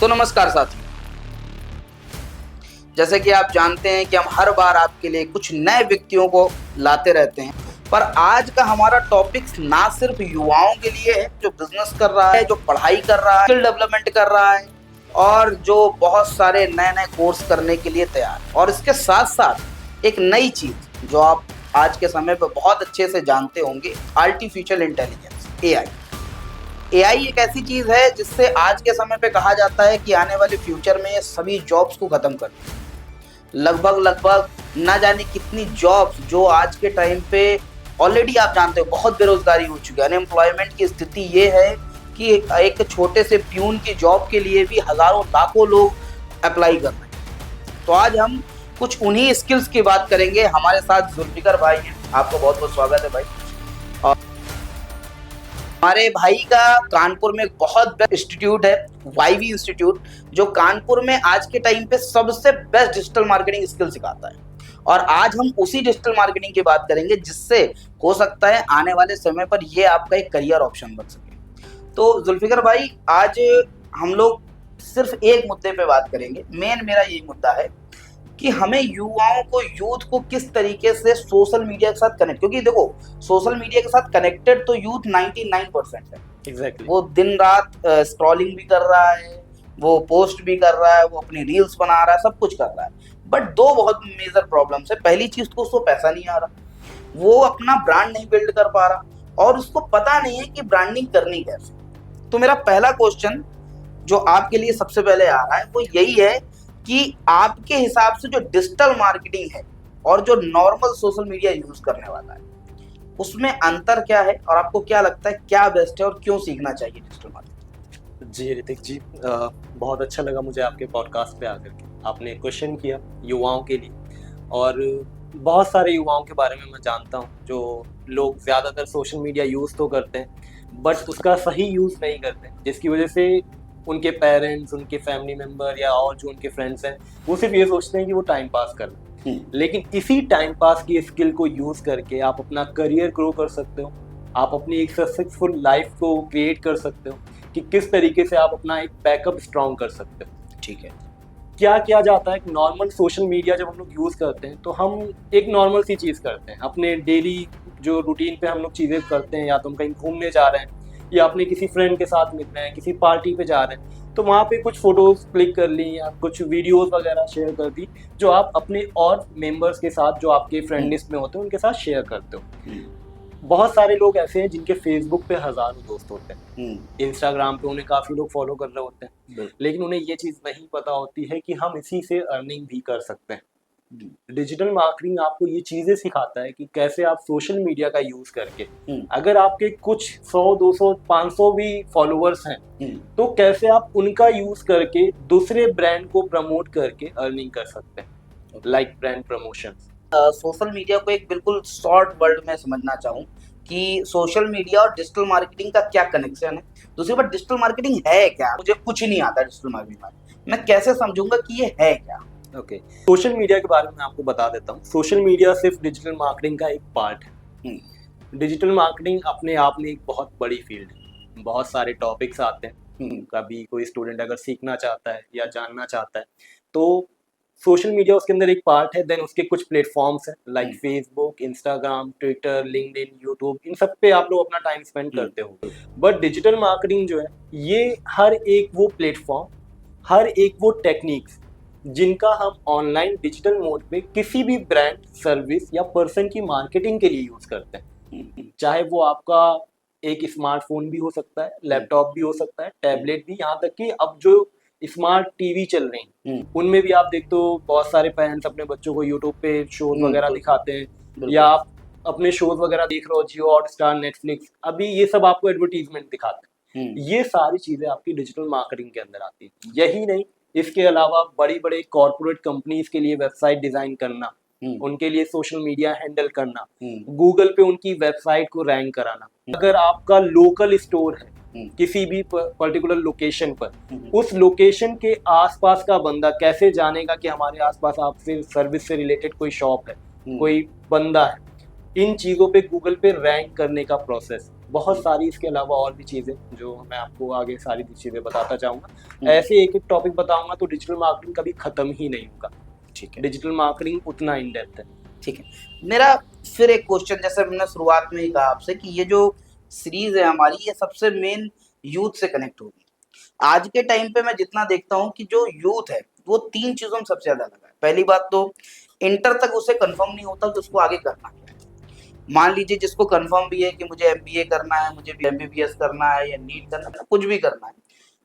तो नमस्कार साथियों, जैसे कि आप जानते हैं कि हम हर बार आपके लिए कुछ नए व्यक्तियों को लाते रहते हैं, पर आज का हमारा टॉपिक ना सिर्फ युवाओं के लिए है जो बिजनेस कर रहा है, जो पढ़ाई कर रहा है, स्किल डेवलपमेंट कर रहा है और जो बहुत सारे नए नए कोर्स करने के लिए तैयार है। और इसके साथ साथ एक नई चीज जो आप आज के समय पर बहुत अच्छे से जानते होंगे, आर्टिफिशियल इंटेलिजेंस, एआई। एआई एक ऐसी चीज है जिससे आज के समय पे कहा जाता है कि आने वाले फ्यूचर में ये सभी जॉब्स को खत्म कर देगा। लगभग ना जाने कितनी जॉब्स जो आज के टाइम पे ऑलरेडी आप जानते हो बहुत बेरोजगारी हो चुकी है, अनएम्प्लॉयमेंट की स्थिति ये है कि एक छोटे से प्यून की जॉब के लिए भी हजारों लाखों लोग अप्लाई कर रहे हैं। तो आज हम कुछ उन्हीं स्किल्स की बात करेंगे। हमारे साथ जुल्फिकर भाई हैं, आपको बहुत बहुत स्वागत है भाई। और हमारे भाई का कानपुर में एक बहुत बेस्ट इंस्टीट्यूट है, वाईवी इंस्टीट्यूट, जो कानपुर में आज के टाइम पे सबसे बेस्ट डिजिटल मार्केटिंग स्किल सिखाता है। और आज हम उसी डिजिटल मार्केटिंग की बात करेंगे जिससे हो सकता है आने वाले समय पर ये आपका एक करियर ऑप्शन बन सके। तो जुल्फिकर भाई, आज हम लोग सिर्फ एक मुद्दे पे बात करेंगे। मेन मेरा यही मुद्दा है कि हमें युवाओं को, यूथ को किस तरीके से सोशल मीडिया के साथ कनेक्ट, क्योंकि देखो सोशल मीडिया के साथ कनेक्टेड तो यूथ 99% है। Exactly. वो दिन रात स्क्रॉलिंग भी कर रहा है, वो पोस्ट भी कर रहा है, वो अपनी रील्स बना रहा है, सब कुछ कर रहा है। बट दो बहुत मेजर प्रॉब्लम्स है। पहली चीज तो उसको पैसा नहीं आ रहा, वो अपना ब्रांड नहीं बिल्ड कर पा रहा, और उसको पता नहीं है कि ब्रांडिंग करनी कैसे। तो मेरा पहला क्वेश्चन जो आपके लिए सबसे पहले आ रहा है वो यही है कि आपके हिसाब से जो डिजिटल मार्केटिंग है और जो नॉर्मल सोशल मीडिया यूज करने वाला है, उसमें अंतर क्या है और आपको क्या लगता है क्या बेस्ट है और क्यों सीखना चाहिए डिजिटल मार्केटिंग? जी ऋतिक जी, बहुत अच्छा लगा मुझे आपके पॉडकास्ट पे आकर के। आपने क्वेश्चन किया युवाओं के लिए, और बहुत सारे युवाओं के बारे में मैं जानता हूँ जो लोग ज़्यादातर सोशल मीडिया यूज़ तो करते हैं बट उसका सही यूज़ नहीं करते, जिसकी वजह से उनके पेरेंट्स, उनके फैमिली मेम्बर या और जो उनके फ्रेंड्स हैं वो सिर्फ ये सोचते हैं कि वो टाइम पास कर लें। लेकिन इसी टाइम पास की स्किल को यूज़ करके आप अपना करियर ग्रो कर सकते हो, आप अपनी एक सक्सेसफुल लाइफ को क्रिएट कर सकते हो कि किस तरीके से आप अपना एक बैकअप स्ट्रॉन्ग कर सकते हो। ठीक है। क्या किया जाता है, नॉर्मल सोशल मीडिया जब हम लोग यूज़ करते हैं तो हम एक नॉर्मल सी चीज़ करते हैं, अपने डेली जो रूटीन पे हम लोग चीज़ें करते हैं, या तो हम कहीं घूमने जा रहे हैं या अपने किसी फ्रेंड के साथ मिल रहे हैं, किसी पार्टी पे जा रहे हैं, तो वहाँ पे कुछ फोटोज क्लिक कर ली या कुछ वीडियोस वगैरह शेयर कर दी जो आप अपने और मेंबर्स के साथ, जो आपके फ्रेंड लिस्ट में होते हैं, उनके साथ शेयर करते हो। बहुत सारे लोग ऐसे हैं जिनके फेसबुक पे हजारों दोस्त होते हैं, इंस्टाग्राम पे उन्हें काफी लोग फॉलो कर रहे होते हैं, लेकिन उन्हें ये चीज नहीं पता होती है कि हम इसी से अर्निंग भी कर सकते हैं। डिजिटल मार्केटिंग आपको ये चीजें सिखाता है कि कैसे आप सोशल मीडिया का यूज करके, अगर आपके कुछ 100, 200, 500 भी फॉलोअर्स हैं, तो कैसे आप उनका यूज करके दूसरे ब्रांड को प्रमोट करके अर्निंग कर सकते हैं, like brand promotion. Social media को एक बिल्कुल शॉर्ट वर्ड में समझना चाहूँ कि सोशल मीडिया और डिजिटल मार्केटिंग का क्या कनेक्शन है। दूसरी बात, डिजिटल मार्केटिंग है क्या? मुझे कुछ नहीं आता डिजिटल मार्केटिंग, मैं कैसे समझूंगा कि ये है क्या? ओके, सोशल मीडिया के बारे में आपको बता देता हूँ। सोशल मीडिया सिर्फ डिजिटल मार्केटिंग का एक पार्ट है। डिजिटल मार्केटिंग अपने आप में एक बहुत बड़ी फील्ड है, बहुत सारे टॉपिक्स आते हैं। कभी कोई स्टूडेंट अगर सीखना चाहता है या जानना चाहता है तो सोशल मीडिया उसके अंदर एक पार्ट है। देन उसके कुछ प्लेटफॉर्म्स हैं like Facebook, Instagram, Twitter, LinkedIn, YouTube, इन सब पे आप लोग अपना टाइम स्पेंड करते हो। बट डिजिटल मार्केटिंग जो है, ये हर एक वो प्लेटफॉर्म, हर एक वो टेक्निक्स जिनका हम ऑनलाइन डिजिटल मोड पे किसी भी ब्रांड, सर्विस या पर्सन की मार्केटिंग के लिए यूज करते हैं। चाहे वो आपका एक स्मार्टफोन भी हो सकता है, लैपटॉप भी हो सकता है, टैबलेट भी, यहाँ तक कि अब जो स्मार्ट टीवी चल रही हैं उनमें भी आप देखते हो बहुत सारे पेरेंट्स अपने बच्चों को यूट्यूब पे शोज वगैरह दिखाते हैं, या आप अपने शोज वगैरह देख रहे हो जियो हॉटस्टार, नेटफ्लिक्स, अभी ये सब आपको एडवर्टीजमेंट दिखाते हैं। ये सारी चीजें आपकी डिजिटल मार्केटिंग के अंदर आती है। यही नहीं, इसके अलावा बड़ी बड़े कॉर्पोरेट कंपनीज के लिए वेबसाइट डिजाइन करना, उनके लिए सोशल मीडिया हैंडल करना, गूगल पे उनकी वेबसाइट को रैंक कराना। अगर आपका लोकल स्टोर है किसी भी पर्टिकुलर लोकेशन पर, उस लोकेशन के आसपास का बंदा कैसे जानेगा कि हमारे आसपास आपसे सर्विस से रिलेटेड कोई शॉप है, कोई बंदा है। इन चीजों पे गूगल पे रैंक करने का प्रोसेस बहुत सारी इसके अलावा और भी चीजें जो मैं आपको आगे सारी चीजें बताता जाऊंगा। ऐसे एक एक टॉपिक बताऊंगा तो डिजिटल मार्केटिंग कभी खत्म ही नहीं होगा। ठीक है, डिजिटल मार्केटिंग उतना इन डेप्थ है। ठीक है। मेरा फिर एक क्वेश्चन, जैसे मैंने शुरुआत में ही कहा आपसे कि ये जो सीरीज है हमारी, ये सबसे मेन यूथ से कनेक्ट होगी। आज के टाइम पे मैं जितना देखता हूँ कि जो यूथ है वो 3 चीजों में सबसे ज्यादा लगा है। पहली बात तो इंटर तक उसे कंफर्म नहीं होता कि उसको आगे करना क्या है। मान लीजिए जिसको कंफर्म भी है कि मुझे एमबीए करना है, मुझे एमबीबीएस करना है या नीट करना है, कुछ भी करना है,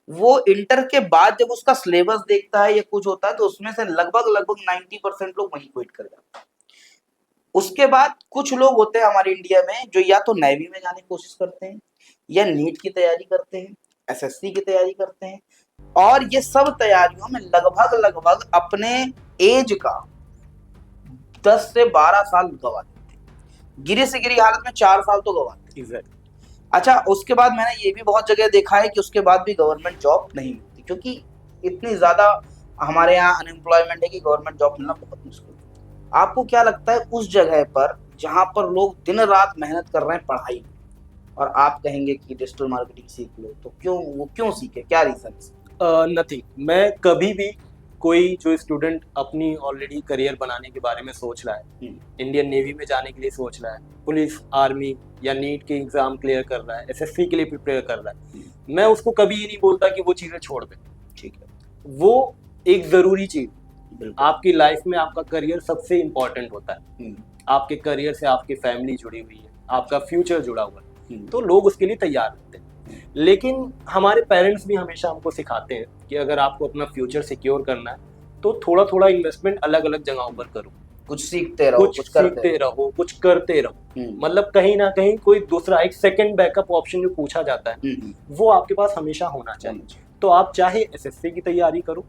वो इंटर के बाद जब उसका सिलेबस देखता है या कुछ होता है तो उसमें से लगभग 90% लोग वहीं क्विट कर जाते हैं। उसके बाद कुछ लोग होते हैं हमारे इंडिया में जो या तो नेवी में जाने की कोशिश करते हैं, या नीट की तैयारी करते हैं, एसएससी की तैयारी करते हैं, और ये सब तैयारियों में लगभग अपने एज का 10 से 12 साल गवा देते हैं। गिरी से गिरी हालत में 4 साल तो गवाते हैं। अच्छा, उसके बाद मैंने ये भी बहुत जगह देखा है कि उसके बाद भी गवर्नमेंट जॉब नहीं मिलती, क्योंकि इतनी ज्यादा हमारे यहाँ अनएम्प्लॉयमेंट है कि गवर्नमेंट जॉब मिलना बहुत मुश्किल है। आपको क्या लगता है उस जगह पर जहां पर लोग दिन रात मेहनत कर रहे हैं पढ़ाई में, और आप कहेंगे कि डिजिटल मार्केटिंग सीख लो, तो क्यों सीखे, क्या रीजन? नथिंग। मैं कभी भी कोई जो स्टूडेंट अपनी ऑलरेडी करियर बनाने के बारे में सोच रहा है, इंडियन नेवी में जाने के लिए सोच रहा है, पुलिस, आर्मी या नीट के एग्जाम क्लियर कर रहा है, एसएससी के लिए प्रिपेयर कर रहा है, मैं उसको कभी ये नहीं बोलता कि वो चीजें छोड़ दे। ठीक है, वो एक जरूरी चीज, आपकी लाइफ में आपका करियर सबसे इंपॉर्टेंट होता है। आपके करियर से आपकी फैमिली जुड़ी हुई है, आपका फ्यूचर जुड़ा हुआ है, तो लोग उसके लिए तैयार रहते हैं। लेकिन हमारे पेरेंट्स भी हमेशा हमको सिखाते हैं कि अगर आपको अपना फ्यूचर सिक्योर करना है तो थोड़ा थोड़ा इन्वेस्टमेंट अलग अलग जगहों पर करो, कुछ सीखते रहो, कुछ सीखते रहो, कुछ करते रहो। मतलब कहीं ना कहीं कोई दूसरा एक सेकंड बैकअप ऑप्शन जो पूछा जाता है वो आपके पास हमेशा होना चाहिए। तो आप चाहे एसएससी की तैयारी करो,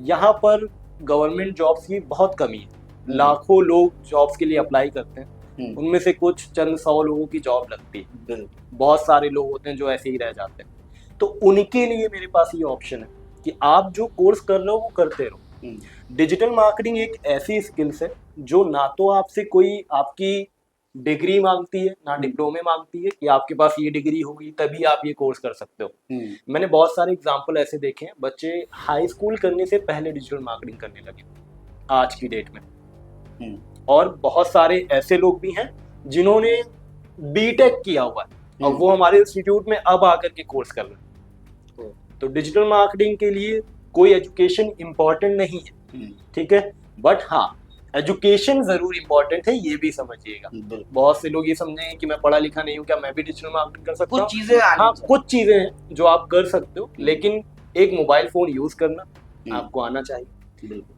यहाँ पर गवर्नमेंट जॉब्स की बहुत कमी है, लाखों लोग जॉब्स के लिए अप्लाई करते हैं, उनमें से कुछ चंद 100 लोगों की जॉब लगती है, बहुत सारे लोग होते हैं जो ऐसे ही रह जाते हैं। तो उनके लिए मेरे पास ये ऑप्शन है कि आप जो कोर्स कर रहे हो वो करते रहो। डिजिटल मार्केटिंग एक ऐसी स्किल्स है जो ना तो आपसे कोई आपकी डिग्री मांगती है, ना डिप्लोमे मांगती है कि आपके पास ये डिग्री होगी तभी आप ये कोर्स कर सकते हो। मैंने बहुत सारे एग्जांपल ऐसे देखे हैं, बच्चे हाई स्कूल करने से पहले डिजिटल मार्केटिंग करने लगे आज की डेट में। और बहुत सारे ऐसे लोग भी हैं जिन्होंने बीटेक किया हुआ है और वो हमारे इंस्टीट्यूट में अब आकर के कोर्स कर रहे हैं। तो डिजिटल मार्केटिंग के लिए कोई एजुकेशन इंपॉर्टेंट नहीं है, ठीक है, बट हाँ एजुकेशन जरूर इंपॉर्टेंट है, ये भी समझिएगा। बहुत से लोग ये समझेंगे कि मैं पढ़ा लिखा नहीं हूँ, क्या मैं भी डिजिटल मार्केटिंग कर सकता हूँ? कुछ चीजें, हाँ, कुछ चीजें हैं जो आप कर सकते हो, लेकिन एक मोबाइल फोन यूज करना आपको आना चाहिए,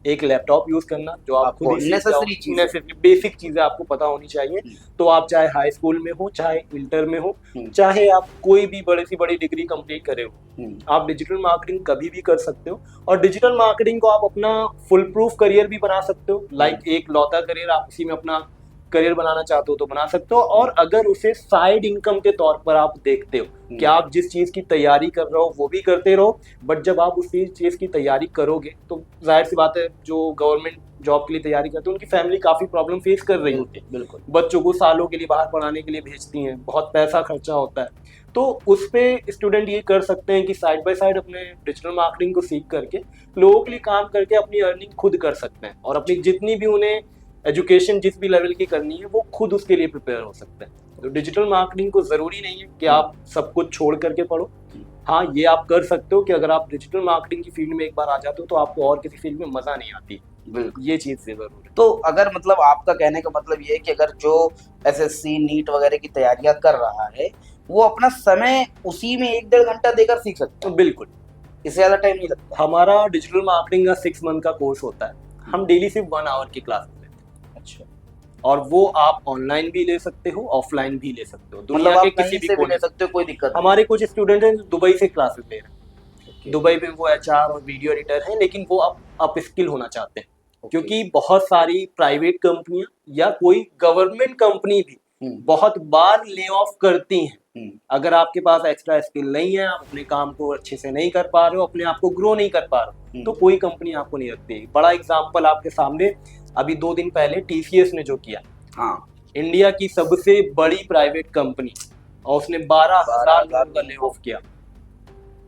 एक लैपटॉप यूज करना जो आपको नेसेसरी बेसिक चीजें आपको पता होनी चाहिए। तो आप चाहे हाई स्कूल में हो, चाहे इंटर में हो, चाहे आप कोई भी बड़ी सी बड़ी डिग्री कंप्लीट करे हो, आप डिजिटल मार्केटिंग कभी भी कर सकते हो। और डिजिटल मार्केटिंग को आप अपना फुल प्रूफ करियर भी बना सकते हो, लाइक एक लौता करियर, आप उसी में अपना करियर बनाना चाहते हो तो बना सकते हो। और अगर उसे साइड इनकम के तौर पर आप देखते हो कि आप जिस चीज की तैयारी कर रहे हो वो भी करते रहो, बट जब आप उसी चीज की तैयारी करोगे तो जाहिर सी बात है जो गवर्नमेंट जॉब के लिए तैयारी करते हैं उनकी फैमिली काफी प्रॉब्लम फेस कर रही होती है। बिल्कुल, बच्चों को सालों के लिए बाहर पढ़ाने के लिए भेजती हैं, बहुत पैसा खर्चा होता है। तो उस पे स्टूडेंट ये कर सकते हैं कि साइड बाय साइड अपने डिजिटल मार्केटिंग को सीख करके लोगों के लिए काम करके अपनी अर्निंग खुद कर सकते हैं, और अपनी जितनी भी उन्हें एजुकेशन जिस भी लेवल की करनी है वो खुद उसके लिए प्रिपेयर हो सकते हैं। तो डिजिटल मार्केटिंग को जरूरी नहीं है कि आप सब कुछ छोड़ करके पढ़ो। हाँ, ये आप कर सकते हो कि अगर आप डिजिटल मार्केटिंग की फील्ड में एक बार आ जाते हो तो आपको और किसी फील्ड में मजा नहीं आती। बिल्कुल, ये चीज से जरूर है। तो अगर मतलब आपका कहने का मतलब ये है कि अगर जो एसएससी नीट वगैरह की तैयारियां कर रहा है वो अपना समय उसी में 1-1.5 घंटा देकर सीख सकता है? बिल्कुल, इससे ज्यादा टाइम नहीं लगता। हमारा डिजिटल मार्केटिंग का 6 मंथ का कोर्स होता है, हम डेली सिर्फ 1 आवर की क्लास लेते हैं। अच्छा, और वो आप ऑनलाइन भी ले सकते हो, ऑफलाइन भी ले सकते हो, दुनिया के किसी भी कोने ले सकते हो, कोई दिक्कत नहीं। हमारे कुछ स्टूडेंट हैं जो दुबई से क्लासेस ले रहे हैं, दुबई में वो एचआर और वीडियो एडिटर हैं, लेकिन वो अप स्किल होना चाहते हैं, क्योंकि बहुत सारी प्राइवेट कंपनियां या कोई गवर्नमेंट कंपनी भी बहुत बार ले ऑफ करती हैं। अगर आपके पास एक्स्ट्रा स्किल नहीं है, आप अपने काम को अच्छे से नहीं कर पा रहे हो, अपने आप को ग्रो नहीं कर पा रहे हो, तो कोई कंपनी आपको नहीं रखती। बड़ा एग्जांपल आपके सामने, अभी 2 दिन पहले टीसीएस ने जो किया, हाँ, इंडिया की सबसे बड़ी प्राइवेट कंपनी और उसने 12,000 लोगों का ले ऑफ किया।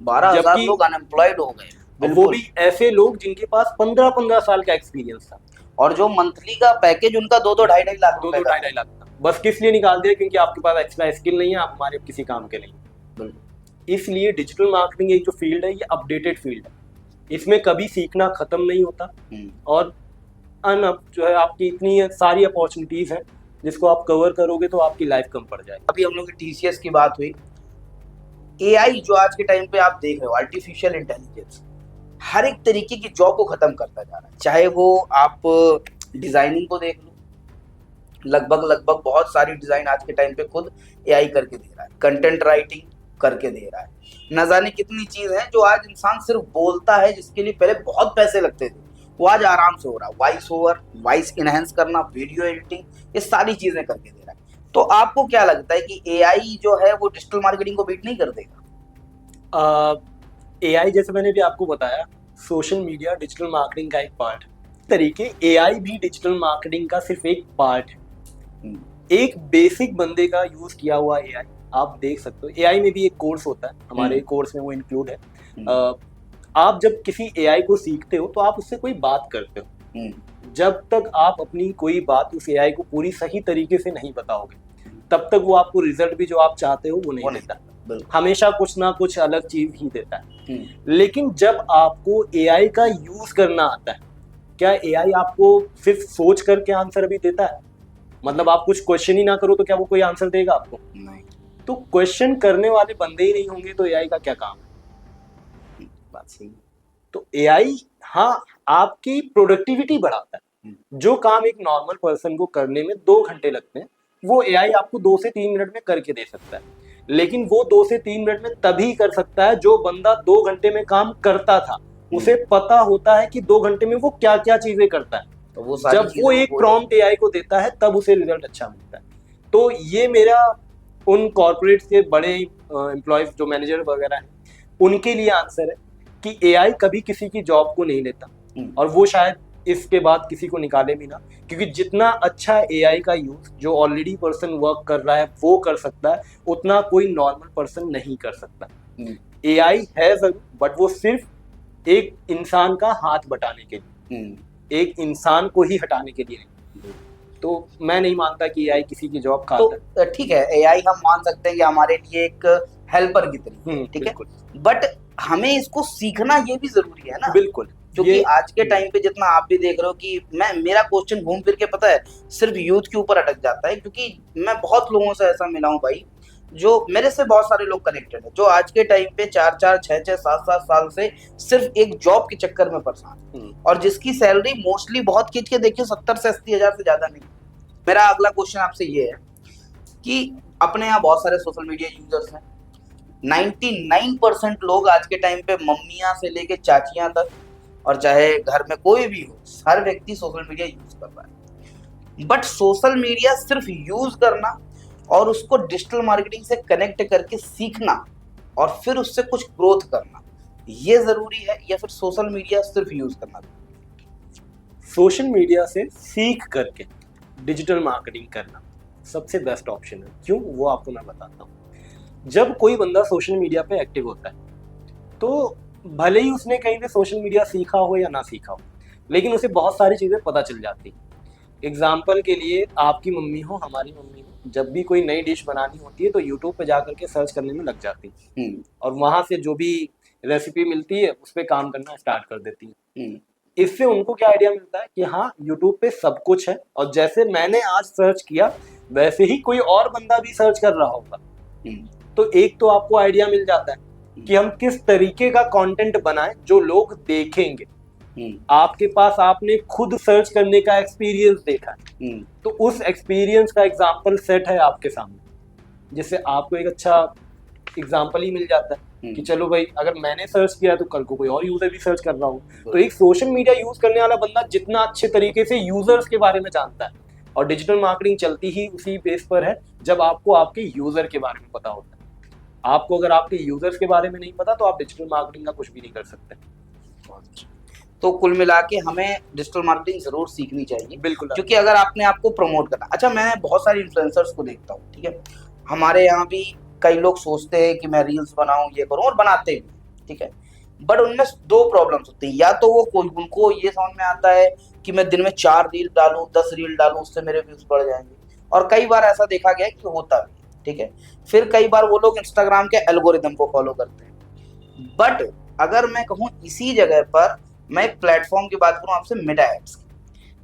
12,000 जबकि- लोग अनएम्प्लॉयड हो गए, वो बिल्कुल। भी ऐसे लोग जिनके पास 15-15 साल का एक्सपीरियंस था, और जो मंथली का पैकेज उनका 2-2 ढाई-ढाई लाख दो रुपए दो का ढाई ढाई लाख था। बस किस लिए निकाल दिया? क्योंकि आपके पास एक्स्ट्रा स्किल नहीं है, आप हमारे किसी काम के नहीं। बिल्कुल। इसलिए डिजिटल मार्केटिंग एक जो फील्ड है, ये अपडेटेड फील्ड है, इसमें कभी सीखना खत्म नहीं होता। और जो है आपकी इतनी सारी अपॉर्चुनिटीज हैं जिसको आप कवर करोगे तो आपकी लाइफ कम पड़ जाएगी। अभी हम लोग की टीसीएस की बात हुई, एआई जो आज के टाइम पे आप देख रहे हो, आर्टिफिशियल इंटेलिजेंस हर एक तरीके की जॉब को खत्म करता जा रहा है। चाहे वो आप डिजाइनिंग को देख लो, लगभग बहुत सारी डिजाइन आज के टाइम पे खुद एआई करके दे रहा है, कंटेंट राइटिंग करके दे रहा है, न जाने कितनी चीज है जो आज इंसान सिर्फ बोलता है, जिसके लिए पहले बहुत पैसे लगते थे, वो आज आराम से हो रहा है। वॉइस ओवर, वॉइस इनहेंस करना, वीडियो एडिटिंग, ये सारी चीजें करके दे रहा है। तो आपको क्या लगता है कि एआई जो है वो डिजिटल मार्केटिंग को बीट नहीं कर देगा? एआई जैसे मैंने भी आपको बताया, सोशल मीडिया डिजिटल मार्केटिंग का एक पार्ट है। तरीके एआई भी डिजिटल मार्केटिंग का सिर्फ एक पार्ट है। एक बेसिक बंदे का यूज किया हुआ एआई आप देख सकते हो। एआई में भी एक कोर्स होता है, हमारे कोर्स में वो इंक्लूड है। आप जब किसी एआई को सीखते हो तो आप उससे कोई बात करते हो। जब तक आप अपनी कोई बात उस एआई को पूरी सही तरीके से नहीं बताओगे, तब तक वो आपको रिजल्ट भी जो आप चाहते हो वो नहीं देता। हमेशा कुछ ना कुछ अलग चीज ही देता है। लेकिन जब आपको एआई का यूज करना आता है, क्या एआई आपको सिर्फ सोच करके आंसर अभी देता है? मतलब आप कुछ क्वेश्चन ही ना करो तो क्या वो कोई आंसर देगा आपको? नहीं। तो क्वेश्चन करने वाले बंदे ही नहीं होंगे तो एआई का क्या काम है? बात सही। तो एआई हाँ आपकी प्रोडक्टिविटी बढ़ाता है। जो काम एक नॉर्मल पर्सन को करने में 2 घंटे लगते हैं, वो एआई आपको 2 से 3 मिनट में करके दे सकता है। लेकिन वो 2 से 3 मिनट में तभी कर सकता है जो बंदा 2 घंटे में काम करता था, उसे पता होता है कि 2 घंटे में वो क्या क्या चीजें करता है। तो वो जब वो एक प्रॉम्प्ट एआई को देता है तब उसे रिजल्ट अच्छा मिलता है। तो ये मेरा उन कॉर्पोरेट के बड़े एम्प्लॉयज जो मैनेजर वगैरह हैं उनके लिए आंसर है कि एआई कभी किसी की जॉब को नहीं लेता, और वो शायद इसके बाद किसी को निकाले भी ना, क्योंकि जितना अच्छा एआई का यूज जो ऑलरेडी पर्सन वर्क कर रहा है वो कर सकता है, उतना कोई नॉर्मल पर्सन नहीं कर सकता। एआई है जरूर, बट वो सिर्फ एक इंसान का हाथ बटाने के लिए, एक इंसान को ही हटाने के लिए नहीं। तो मैं नहीं मानता कि एआई किसी की जॉब खाता है। तो ठीक है, एआई हम मान सकते हैं कि हमारे लिए एक हेल्पर की तरीके, ठीक है, बट हमें इसको सीखना ये भी जरूरी है ना। बिल्कुल, क्योंकि आज के टाइम पे जितना आप भी देख रहे हो कि मेरा क्वेश्चन घूम फिर के पता है सिर्फ यूथ के ऊपर अटक जाता है, क्योंकि मैं बहुत लोगों से ऐसा मिला हूँ भाई, जो मेरे से बहुत सारे लोग कनेक्टेड है, जो आज के टाइम पे 4-4, 6-6, 7-7 साल से सिर्फ एक जॉब के चक्कर में परेशान, और जिसकी सैलरी मोस्टली बहुत खींच के देखिए 70 से 80 हजार से ज्यादा नहीं। मेरा अगला क्वेश्चन आपसे ये है कि अपने यहाँ बहुत सारे सोशल मीडिया यूजर्स हैं, 99% लोग आज के टाइम पे मम्मियां से लेके चाचियां तक, और चाहे घर में कोई भी हो, हर व्यक्ति सोशल मीडिया यूज कर रहा है। बट सोशल मीडिया सिर्फ यूज करना और उसको डिजिटल मार्केटिंग से कनेक्ट करके सीखना और फिर उससे कुछ ग्रोथ करना, ये जरूरी है, या फिर सोशल मीडिया सिर्फ यूज करना? सोशल मीडिया से सीख करके डिजिटल मार्केटिंग करना सबसे बेस्ट ऑप्शन है। क्यों, वो आपको मैं बताता हूँ। जब कोई बंदा सोशल मीडिया पे एक्टिव होता है तो भले ही उसने कहीं पे सोशल मीडिया सीखा हो या ना सीखा हो, लेकिन उसे बहुत सारी चीज़ें पता चल जाती। एग्जाम्पल के लिए आपकी मम्मी हो, हमारी मम्मी हो, जब भी कोई नई डिश बनानी होती है तो यूट्यूब पे जा करके सर्च करने में लग जाती है, और वहाँ से जो भी रेसिपी मिलती है उस पर काम करना स्टार्ट कर देती है। इससे उनको क्या आइडिया मिलता है कि हाँ यूट्यूब पे सब कुछ है, और जैसे मैंने आज सर्च किया वैसे ही कोई और बंदा भी सर्च कर रहा होगा। तो एक तो आपको आइडिया मिल जाता है कि हम किस तरीके का कंटेंट बनाएं जो लोग देखेंगे। आपके पास आपने खुद सर्च करने का एक्सपीरियंस देखा है, तो उस एक्सपीरियंस का एग्जांपल सेट है आपके सामने, जिससे आपको एक अच्छा एग्जांपल ही मिल जाता है कि चलो भाई अगर मैंने सर्च किया तो कल को कोई और यूजर भी सर्च कर रहा हो। तो एक सोशल मीडिया यूज करने वाला बंदा जितना अच्छे तरीके से यूजर्स के बारे में जानता है, और डिजिटल मार्केटिंग चलती ही उसी बेस पर है जब आपको आपके यूजर के बारे में पता होता है। आपको अगर आपके यूजर्स के बारे में नहीं पता तो आप डिजिटल मार्केटिंग का कुछ भी नहीं कर सकते। तो कुल मिला के हमें डिजिटल मार्केटिंग जरूर सीखनी चाहिए, बिल्कुल, क्योंकि अगर आपने आपको प्रमोट करना। अच्छा, मैं बहुत सारे इन्फ्लुएंसर्स को देखता हूँ, ठीक है, हमारे यहाँ भी कई लोग सोचते हैं कि मैं रील्स बनाऊं, ये करूं, और बनाते भी हैं, ठीक है। बट उनमें दो प्रॉब्लम्स होती है, या तो वो कोई उनको ये समझ में आता है कि मैं दिन में 4 रील डालूं, 10 रील डालूं, उससे मेरे व्यूज बढ़ जाएंगे, और कई बार ऐसा देखा गया है कि होता भी है, ठीक है। फिर कई बार वो लोग इंस्टाग्राम के एल्गोरिदम को फॉलो करते हैं। बट अगर मैं कहूँ इसी जगह पर मैं एक प्लेटफॉर्म की बात करूँ आपसे, मेटा एड्स की,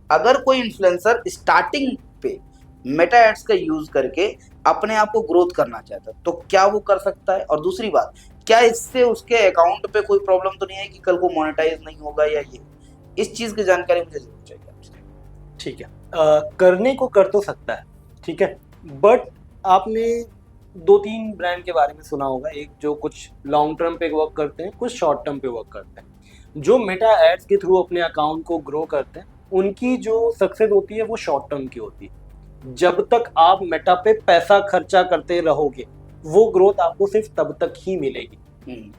अगर कोई इन्फ्लुएंसर स्टार्टिंग पे मेटा एड्स का यूज करके अपने आप को ग्रोथ करना चाहता है तो क्या वो कर सकता है? और दूसरी बात, क्या इससे उसके अकाउंट पे कोई प्रॉब्लम तो नहीं है कि कल को मोनेटाइज नहीं होगा या ये? इस चीज की जानकारी मुझे जरूर चाहिए आपसे। ठीक है, करने को कर तो सकता है, ठीक है, बट आपने 2-3 ब्रांड के बारे में सुना होगा, एक जो कुछ लॉन्ग टर्म पे वर्क करते हैं, कुछ शॉर्ट टर्म पे वर्क करते हैं। जो मेटा एड्स के थ्रू अपने अकाउंट को ग्रो करते हैं, उनकी जो सक्सेस होती है वो शॉर्ट टर्म की होती है। जब तक आप मेटा पे पैसा खर्चा करते रहोगे, वो ग्रोथ आपको सिर्फ तब तक ही मिलेगी।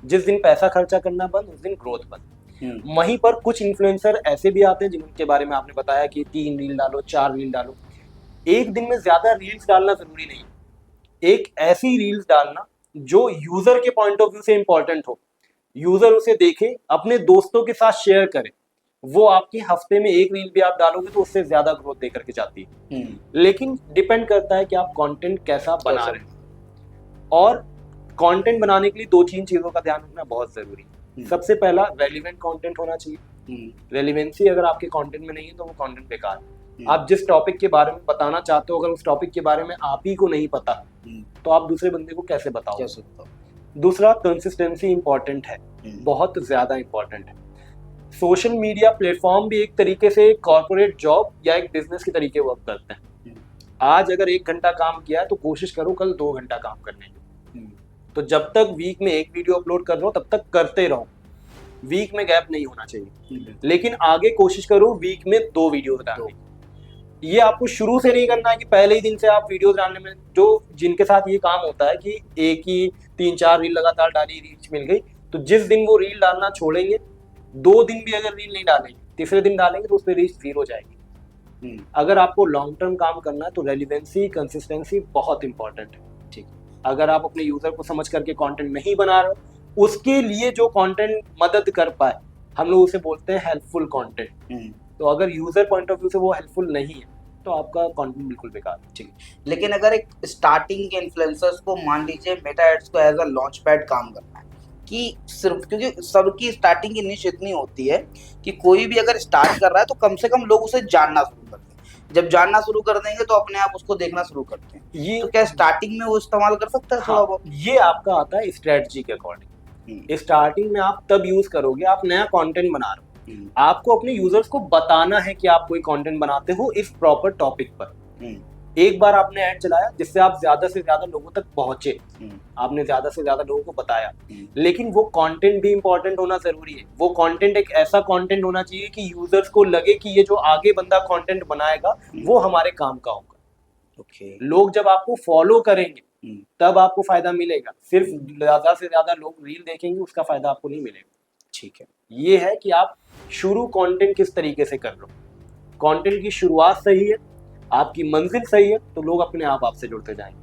जिस दिन पैसा खर्चा करना बंद, उस दिन ग्रोथ बंद। वहीं पर कुछ इन्फ्लुएंसर ऐसे भी आते हैं जिनके बारे में आपने बताया कि 3 रील डालो, 4 रील डालो। एक दिन में ज्यादा रील्स डालना जरूरी नहीं है। एक ऐसी रील्स डालना जो यूजर के पॉइंट ऑफ व्यू से इंपॉर्टेंट हो, यूजर उसे देखे, अपने दोस्तों के साथ शेयर करे, वो आपकी हफ्ते में एक रील भी आप डालोगे तो उससे ज्यादा ग्रोथ दे करके जाती है। लेकिन डिपेंड करता है कि आप कंटेंट कैसा बना रहे हैं, और कंटेंट बनाने के लिए 2-3 चीजों का ध्यान रखना बहुत जरूरी है। सबसे पहला, रेलिवेंट कंटेंट होना चाहिए। रेलिवेंसी अगर आपके कंटेंट में नहीं है तो वो कंटेंट बेकार है। आप जिस टॉपिक के बारे में बताना चाहते हो, अगर उस टॉपिक के बारे में आप ही को नहीं पता तो आप दूसरे बंदे को कैसे बताओगे? दूसरा, कंसिस्टेंसी इंपॉर्टेंट है, बहुत ज्यादा इंपॉर्टेंट है। सोशल मीडिया प्लेटफॉर्म भी एक तरीके से कॉर्पोरेट जॉब या एक बिजनेस के तरीके वर्क करते हैं। आज अगर 1 घंटा काम किया है तो कोशिश करो कल 2 घंटा काम करने की। तो जब तक वीक में एक वीडियो अपलोड कर रहे हो तब तक करते रहो, वीक में गैप नहीं होना चाहिए। लेकिन आगे कोशिश करो वीक में 2 वीडियो डालने। ये आपको शुरू से नहीं करना है कि पहले ही दिन से आप वीडियो डालने में, जो जिनके साथ ये काम होता है कि एक ही 3-4 रील लगातार डाली, रीच मिल गई, तो जिस दिन वो रील डालना छोड़ेंगे, 2 दिन भी अगर रील नहीं डालेंगे, तीसरे दिन डालेंगे तो उस पर रीच 0 जाएगी। अगर आपको लॉन्ग टर्म काम करना है तो रेलिवेंसी, कंसिस्टेंसी बहुत इंपॉर्टेंट है। ठीक, अगर आप अपने यूजर को समझ करके कंटेंट नहीं बना रहे हो, उसके लिए जो कंटेंट मदद कर पाए, हम लोग उसे बोलते हैं हेल्पफुल कंटेंट। तो अगर यूजर पॉइंट ऑफ व्यू से वो हेल्पफुल नहीं है तो आपका कंटेंट बिल्कुल बेकार है। ठीक है, लेकिन अगर एक स्टार्टिंग के इन्फ्लुएंसर्स को मान लीजिए मेटा एड्स को एज अ लॉन्च पैड काम करना है, कि सिर्फ क्योंकि सबकी स्टार्टिंग की निश इतनी होती है कि कोई भी अगर स्टार्ट कर रहा है तो कम से कम लोग उसे जानना शुरू करते हैं। जब जानना शुरू कर देंगे तो अपने आप उसको देखना शुरू करते हैं। ये तो क्या स्टार्टिंग में वो इस्तेमाल कर सकता है? थोड़ा बहुत ये आपका आता है स्ट्रेटजी के अकॉर्डिंग। स्टार्टिंग में आप तब यूज करोगे, आप नया कंटेंट बना रहे हो, आपको अपने यूजर्स को बताना है कि आप कोई कंटेंट बनाते हो इस प्रॉपर टॉपिक पर। एक बार आपने ऐड चलाया जिससे आप ज्यादा से ज्यादा लोगों तक पहुंचे, आपने ज्यादा से ज्यादा लोगों को बताया, लेकिन वो कंटेंट भी इंपॉर्टेंट होना जरूरी है। वो कंटेंट एक ऐसा कंटेंट होना चाहिए कि यूजर्स को लगे कि ये जो आगे बंदा कंटेंट बनाएगा वो हमारे काम का होगा। लोग जब आपको फॉलो करेंगे तब आपको फायदा मिलेगा। सिर्फ ज्यादा से ज्यादा लोग रील देखेंगे उसका फायदा आपको नहीं मिलेगा। ठीक है, ये है कि आप शुरू कंटेंट किस तरीके से कर रहे हो। कंटेंट की शुरुआत सही है, आपकी मंजिल सही है, तो लोग अपने आप आपसे जुड़ते जाएंगे।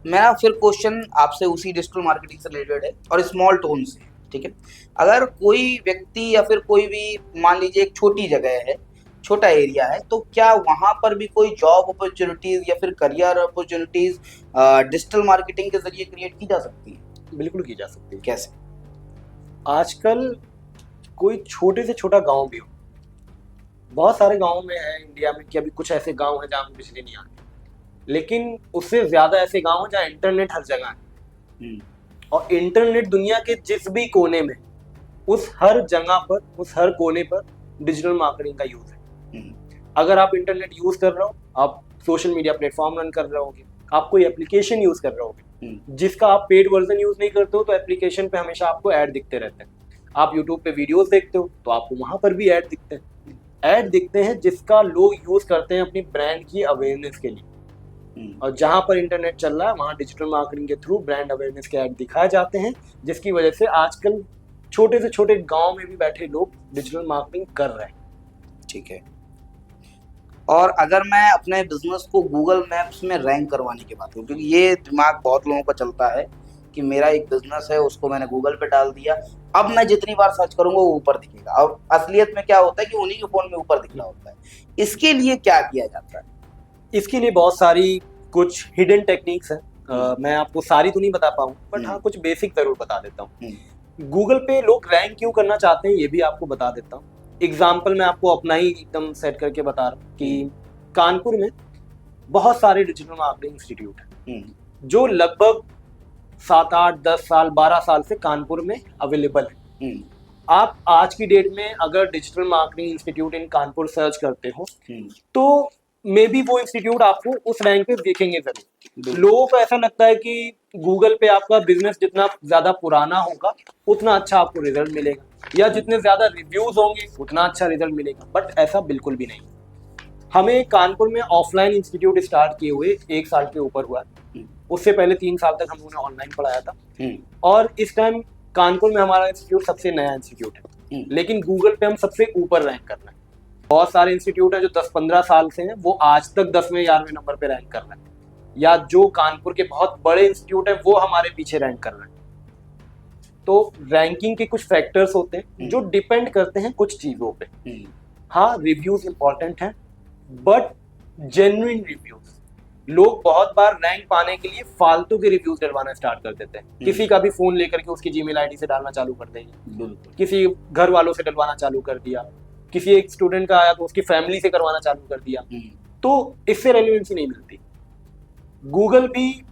मेरा फिर क्वेश्चन आपसे उसी डिजिटल मार्केटिंग से रिलेटेड है और स्मॉल टोन से। ठीक है, अगर कोई व्यक्ति या फिर कोई भी मान लीजिए एक छोटी जगह है, छोटा एरिया है, तो क्या वहां पर भी कोई जॉब अपॉर्चुनिटीज या फिर करियर अपॉर्चुनिटीज डिजिटल मार्केटिंग के जरिए क्रिएट की जा सकती है? बिल्कुल की जा सकती है। कैसे? आजकल कोई छोटे से छोटा गांव भी हो, बहुत सारे गांव में है इंडिया में कि अभी कुछ ऐसे गांव हैं जहाँ बिजली नहीं आती, लेकिन उससे ज्यादा ऐसे गांव हैं जहाँ इंटरनेट हर जगह है। और इंटरनेट दुनिया के जिस भी कोने में, उस हर जगह पर, उस हर कोने पर डिजिटल मार्केटिंग का यूज है। अगर आप इंटरनेट यूज कर रहे हो, आप सोशल मीडिया प्लेटफॉर्म रन कर रहे होगे, आप कोई एप्लीकेशन यूज कर रहे होगे जिसका आप पेड वर्जन यूज नहीं करते हो, तो एप्लीकेशन पे हमेशा आपको ऐड दिखते रहते हैं। आप यूट्यूब पे वीडियोस देखते हो तो आपको वहां पर भी ऐड दिखते हैं। ऐड दिखते हैं जिसका लोग यूज करते हैं अपनी ब्रांड की अवेयरनेस के लिए। और जहां पर इंटरनेट चल रहा है वहां डिजिटल मार्केटिंग के थ्रू ब्रांड अवेयरनेस के ऐड दिखाए जाते हैं, जिसकी वजह से आजकल छोटे से छोटे गांव में भी बैठे लोग डिजिटल मार्केटिंग कर रहे हैं। ठीक है, और अगर मैं अपने बिजनेस को गूगल मैप्स में रैंक करवाने की बात करूँ, क्योंकि ये दिमाग बहुत लोगों का चलता है कि मेरा एक बिजनेस है, उसको मैंने गूगल पे डाल दिया, अब मैं जितनी बार सर्च करूंगा वो ऊपर दिखेगा। और असलियत में क्या होता है कि उन्हीं के फोन में ऊपर दिख रहा होता है। इसके लिए क्या किया जाता है? इसके लिए बहुत सारी कुछ हिडन टेक्निक्स हैं। मैं आपको सारी तो नहीं बता पाऊँ, बट हाँ कुछ बेसिक जरूर बता देता हूँ। गूगल पे लोग रैंक क्यों करना चाहते हैं ये भी आपको बता देता हूँ। एग्जाम्पल मैं आपको अपना ही एकदम सेट करके बता रहा हूँ कि कानपुर में बहुत सारे डिजिटल मार्केटिंग इंस्टीट्यूट हैं जो लगभग 7, 8, 10 साल 12 साल से कानपुर में अवेलेबल है। आप आज की डेट में अगर डिजिटल मार्केटिंग इंस्टीट्यूट इन कानपुर सर्च करते हो तो मे बी वो इंस्टीट्यूट आपको उस रैंक पे देखेंगे जरूर। लोगों को ऐसा लगता है कि गूगल पे आपका बिजनेस जितना ज्यादा पुराना होगा उतना अच्छा आपको रिजल्ट मिलेगा, या जितने ज्यादा रिव्यूज होंगे उतना अच्छा रिजल्ट मिलेगा, बट ऐसा बिल्कुल भी नहीं। हमें कानपुर में ऑफलाइन इंस्टीट्यूट स्टार्ट किए हुए 1 साल के ऊपर हुआ। उससे पहले 3 साल तक हम लोगों ने ऑनलाइन पढ़ाया था, और इस टाइम कानपुर में हमारा इंस्टीट्यूट सबसे नया इंस्टीट्यूट है, लेकिन गूगल पे हम सबसे ऊपर रैंक कर रहे हैं। बहुत सारे इंस्टीट्यूट हैं जो 10-15 साल से हैं, वो आज तक 10वें 11वें नंबर पे रैंक कर रहे हैं, या जो कानपुर के बहुत बड़े इंस्टीट्यूट हैं वो हमारे पीछे रैंक कर रहे हैं। तो रैंकिंग के कुछ फैक्टर्स होते हैं जो डिपेंड करते हैं कुछ चीजों पे। हाँ, रिव्यूज इंपॉर्टेंट हैं, बट जेन्युइन रिव्यूज। लोग बहुत बार रैंक पाने के लिए फालतू के रिव्यूज डलवाना स्टार्ट कर देते हैं। किसी का भी फोन लेकर के उसकी जीमेल आईडी से डालना चालू कर देंगे, किसी घर वालों से डलवाना चालू कर दिया, किसी एक स्टूडेंट का आया तो उसकी फैमिली से करवाना चालू कर दिया, तो इससे रेलेवेंसी नहीं मिलती। गूगल भी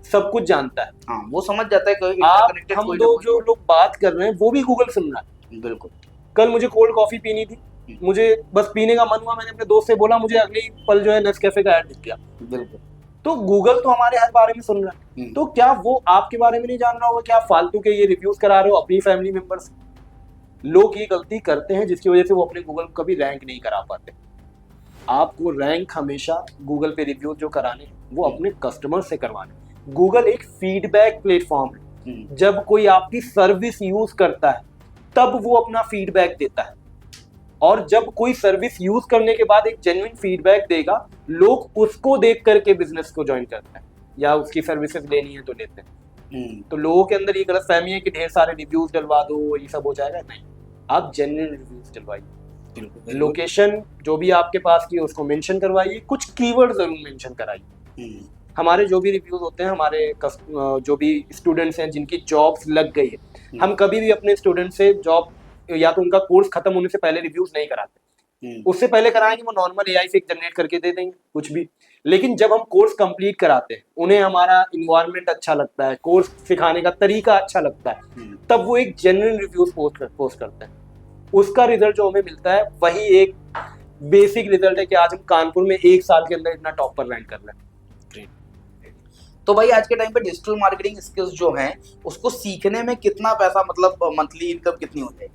सब कुछ जानता है। हाँ, वो समझ जाता है कि हम लोग जो लोग बात कर रहे हैं वो भी गूगल सुन रहा है। बिल्कुल। कल मुझे कोल्ड कॉफी पीनी थी, मुझे बस पीने का मन हुआ, मैंने अपने दोस्त से बोला, मुझे अगले ही पल जो है नेस्कैफे का ऐड दिख गया। बिल्कुल। तो गूगल तो हमारे हर बारे में सुन रहा है, तो क्या वो आपके बारे में नहीं जान रहा होगा? क्या फालतू के ये रिव्यूज करा रहे हो अपनी फैमिली मेंबर्स? लोग ये गलती करते हैं जिसकी वजह से वो अपने गूगल को कभी रैंक नहीं करा पाते। आपको रैंक हमेशा गूगल पे रिव्यूज जो कराने हैं वो अपने कस्टमर से करवाने। गूगल एक फीडबैक प्लेटफॉर्म है। जब कोई आपकी सर्विस यूज करता है तब वो अपना फीडबैक देता है, और जब कोई सर्विस यूज करने के बाद एक जेन्युइन फीडबैक देगा, लोग उसको देख करके बिजनेस को ज्वाइन करते हैं या उसकी सर्विसेज लेनी है तो लेते हैं। तो लोगों के अंदर ये गलतफहमी है कि ढेर सारे रिव्यूज डलवा दो ये सब हो जाएगा। नहीं, आप जेन्युइन रिव्यूज डलवाइए, लोकेशन जो भी आपके पास की है उसको मेंशन करवाइए, कुछ कीवर्ड जरूर मेंशन कराइए। हमारे जो भी रिव्यूज होते हैं, हमारे जो भी स्टूडेंट्स हैं जिनकी जॉब्स लग गई है, हम कभी भी अपने स्टूडेंट से जॉब या तो उनका कोर्स खत्म होने से पहले रिव्यूज नहीं कराते। उससे पहले कराएंगे वो नॉर्मल एआई से जनरेट करके दे देंगे कुछ भी, लेकिन जब हम कोर्स कंप्लीट कराते हैं, उन्हें हमारा इन्वायरमेंट अच्छा लगता है, कोर्स सिखाने का तरीका अच्छा लगता है, तब वो एक जेन्युइन रिव्यूज पोस्ट करते हैं। उसका रिजल्ट जो हमें मिलता है वही एक बेसिक रिजल्ट है कि आज हम कानपुर में 1 साल के अंदर इतना टॉप पर रैंक कर रहे हैं। तो भाई आज के टाइम पे डिजिटल मार्केटिंग स्किल्स जो हैं उसको सीखने में कितना पैसा, मतलब मंथली इनकम कितनी हो जाएगी?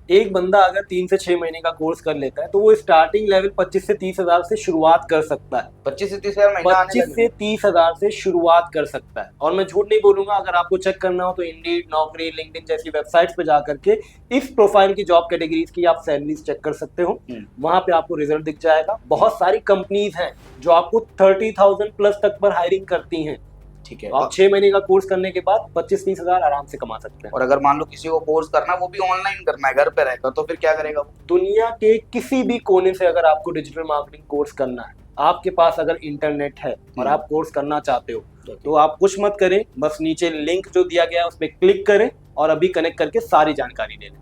एक बंदा अगर 3 से 6 महीने का कोर्स कर लेता है तो वो स्टार्टिंग लेवल 25 से 30 हजार से शुरुआत कर सकता है। 25 से 30 हजार महीना? 25 से 30 हजार से शुरुआत कर सकता है। और मैं झूठ नहीं बोलूंगा, अगर आपको चेक करना हो तो इंडीड, नौकरी, लिंक्डइन जैसी वेबसाइट्स पे जा करके इस प्रोफाइल की जॉब कैटेगरीज की आप सैलरीज चेक कर सकते हो। वहां पे आपको रिजल्ट दिख जाएगा। बहुत सारी कंपनीज हैं जो आपको 30,000 प्लस तक पर हायरिंग करती हैं। ठीक है, आप 6 महीने का कोर्स करने के बाद 25-30 हजार आराम से कमा सकते हैं। और अगर मान लो किसी को कोर्स करना, वो भी ऑनलाइन करना है घर पे रहकर, तो फिर क्या करेगा? दुनिया के किसी भी कोने से अगर आपको डिजिटल मार्केटिंग कोर्स करना है, आपके पास अगर इंटरनेट है और आप कोर्स करना चाहते हो, तो आप कुछ मत करें, बस नीचे लिंक जो दिया गया है उस पर क्लिक करें और अभी कनेक्ट करके सारी जानकारी ले लें।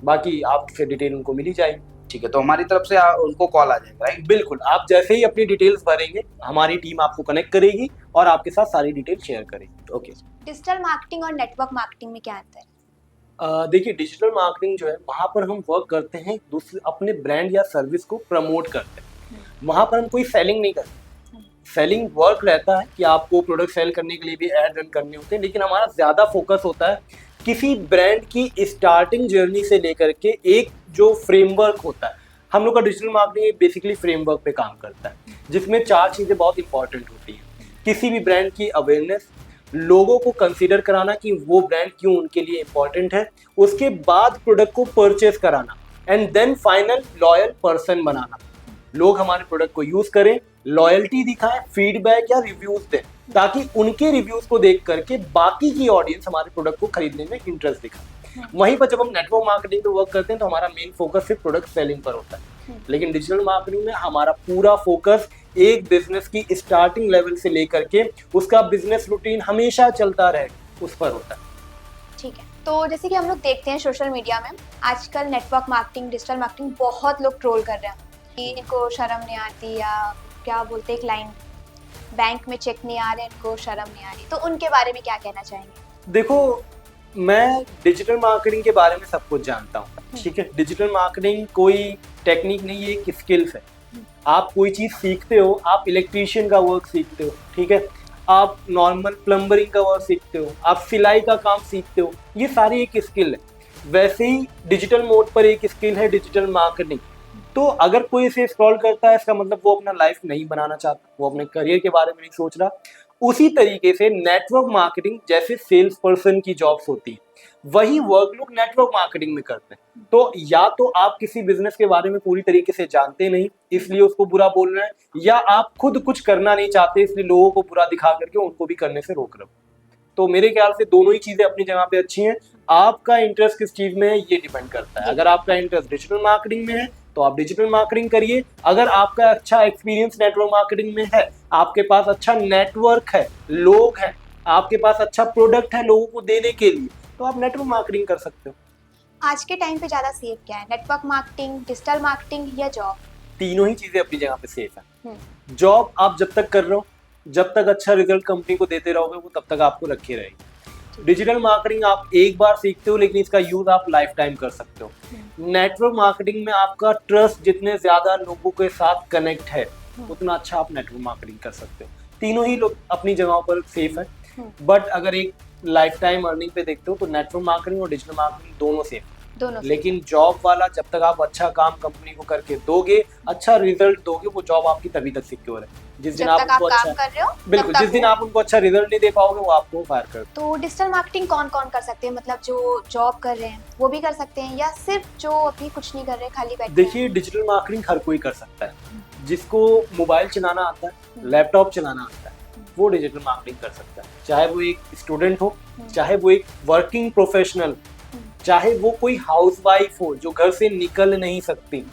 बाकी आपसे डिटेल उनको मिल ही जाएगी। ठीक है, तो हमारी तरफ से उनको कॉल आ जाएगा, राइट? बिल्कुल, आप जैसे ही अपनी डिटेल्स भरेंगे हमारी टीम आपको कनेक्ट करेगी और आपके साथ सारी डिटेल शेयर करेगी। ओके। डिजिटल मार्केटिंग और नेटवर्क मार्केटिंग में क्या अंतर है? देखिए, डिजिटल मार्केटिंग जो है वहाँ पर हम वर्क करते हैं, दूसरे अपने ब्रांड या सर्विस को प्रमोट करते हैं। वहाँ पर हम कोई सेलिंग नहीं करते। सेलिंग वर्क रहता है कि आपको प्रोडक्ट सेल करने के लिए भी एड रन करने होते हैं, लेकिन हमारा ज़्यादा फोकस होता है किसी ब्रांड की स्टार्टिंग जर्नी से लेकर के एक जो फ्रेमवर्क होता है। हम लोग का डिजिटल मार्केटिंग बेसिकली फ्रेमवर्क पे काम करता है, जिसमें 4 चीज़ें बहुत इंपॉर्टेंट होती हैं। किसी भी ब्रांड की अवेयरनेस, लोगों को कंसीडर कराना कि वो ब्रांड क्यों उनके लिए इंपॉर्टेंट है, उसके बाद प्रोडक्ट को परचेज कराना, and then final loyal person बनाना। लोग हमारे प्रोडक्ट को यूज करें, लॉयल्टी दिखाएं, फीडबैक या रिव्यूज दें, ताकि उनके रिव्यूज को देख करके बाकी की ऑडियंस हमारे प्रोडक्ट को खरीदने में इंटरेस्ट दिखाए। वहीं पर जब हम नेटवर्क मार्केटिंग पे वर्क करते हैं तो हमारा मेन फोकस सिर्फ प्रोडक्ट सेलिंग पर होता है, लेकिन डिजिटल मार्केटिंग में हमारा पूरा फोकस एक बिजनेस की स्टार्टिंग लेवल से लेकर के उसका बिजनेस रूटीन हमेशा चलता रहे उस पर होता है। ठीक है, तो जैसे कि हम लोग देखते हैं सोशल मीडिया में आजकल नेटवर्क मार्केटिंग, डिजिटल मार्केटिंग बहुत लोग ट्रोल कर रहे हैं कि इनको शर्म नहीं आती, या क्या बोलते हैं एक लाइन, बैंक में चेक नहीं आ रहे, इनको शर्म नहीं आ रही, तो उनके बारे में क्या कहना चाहेंगे? देखो, मैं डिजिटल मार्केटिंग के बारे में सब कुछ जानता हूँ, ठीक है। डिजिटल मार्केटिंग कोई टेक्निक नहीं है, एक स्किल्स है। आप कोई चीज सीखते हो, आप इलेक्ट्रीशियन का वर्क सीखते हो, ठीक है, आप नॉर्मल प्लम्बरिंग का वर्क सीखते हो, आप सिलाई का काम सीखते हो, ये सारी एक स्किल है। वैसे ही डिजिटल मोड पर एक स्किल है डिजिटल मार्केटिंग। तो अगर कोई इसे स्क्रॉल करता है, इसका मतलब वो अपना लाइफ नहीं बनाना चाहता, वो अपने करियर के बारे में नहीं सोच रहा। उसी तरीके से नेटवर्क मार्केटिंग जैसे सेल्स पर्सन की जॉब्स होती है, वही वर्क लोग नेटवर्क मार्केटिंग में करते हैं। तो या तो आप किसी बिजनेस के बारे में पूरी तरीके से जानते नहीं इसलिए उसको बुरा बोल रहे हैं, या आप खुद कुछ करना नहीं चाहते इसलिए लोगों को बुरा दिखा करके उनको भी करने से रोक रहे हो। तो मेरे ख्याल से दोनों ही चीजें अपनी जगह पे अच्छी हैं। आपका इंटरेस्ट किस चीज में है ये डिपेंड करता है। अगर आपका इंटरेस्ट डिजिटल मार्केटिंग में है तो आप डिजिटल मार्केटिंग करिए। अगर आपका अच्छा एक्सपीरियंस नेटवर्क मार्केटिंग में है, आपके पास अच्छा नेटवर्क है, लोग हैं, आपके पास अच्छा प्रोडक्ट है लोगों को देने के लिए, तो आप नेटवर्क मार्केटिंग कर सकते हो। आज के टाइम पे ज्यादा सेफ क्या है, नेटवर्क मार्केटिंग, डिजिटल मार्केटिंग या जॉब? तीनों ही चीजें अपनी जगह पे सेफ है। जॉब आप जब तक कर रहे हो, जब तक अच्छा रिजल्ट कंपनी को देते रहोगे, वो तब तक आपको रखे रहेगी। डिजिटल मार्केटिंग आप एक बार सीखते हो, लेकिन इसका यूज आप लाइफ टाइम कर सकते हो। नेटवर्क मार्केटिंग में आपका ट्रस्ट जितने ज्यादा लोगों के साथ कनेक्ट है, उतना अच्छा आप नेटवर्क मार्केटिंग कर सकते हो। तीनों ही लोग अपनी जगहों पर सेफ है। बट अगर एक लाइफ टाइम अर्निंग पे देखते हो तो नेटवर्क मार्केटिंग और डिजिटल मार्केटिंग दोनों सेफ, लेकिन जॉब वाला जब तक आप अच्छा काम कंपनी को करके दोगे, अच्छा रिजल्ट दोगे, वो जॉब आपकी तभी तक सिक्योर है। जिस दिन आप उनको अच्छा कर रहे हो, बिल्कुल, जिस दिन आप उनको अच्छा रिजल्ट नहीं दे पाओगे वो आपको फायर कर। तो डिजिटल मार्केटिंग कौन कौन कर सकते हैं, मतलब जो जॉब कर रहे हैं वो भी कर सकते हैं, या सिर्फ जो अभी कुछ नहीं कर रहे खाली बैठे? देखिए, डिजिटल मार्केटिंग हर कोई कर सकता है। जिसको मोबाइल चलाना आता है, लैपटॉप चलाना आता है, वो डिजिटल मार्केटिंग कर सकता है। चाहे वो एक स्टूडेंट हो, चाहे वो एक वर्किंग प्रोफेशनल, चाहे वो कोई हाउसवाइफ हो जो घर से निकल नहीं सकती,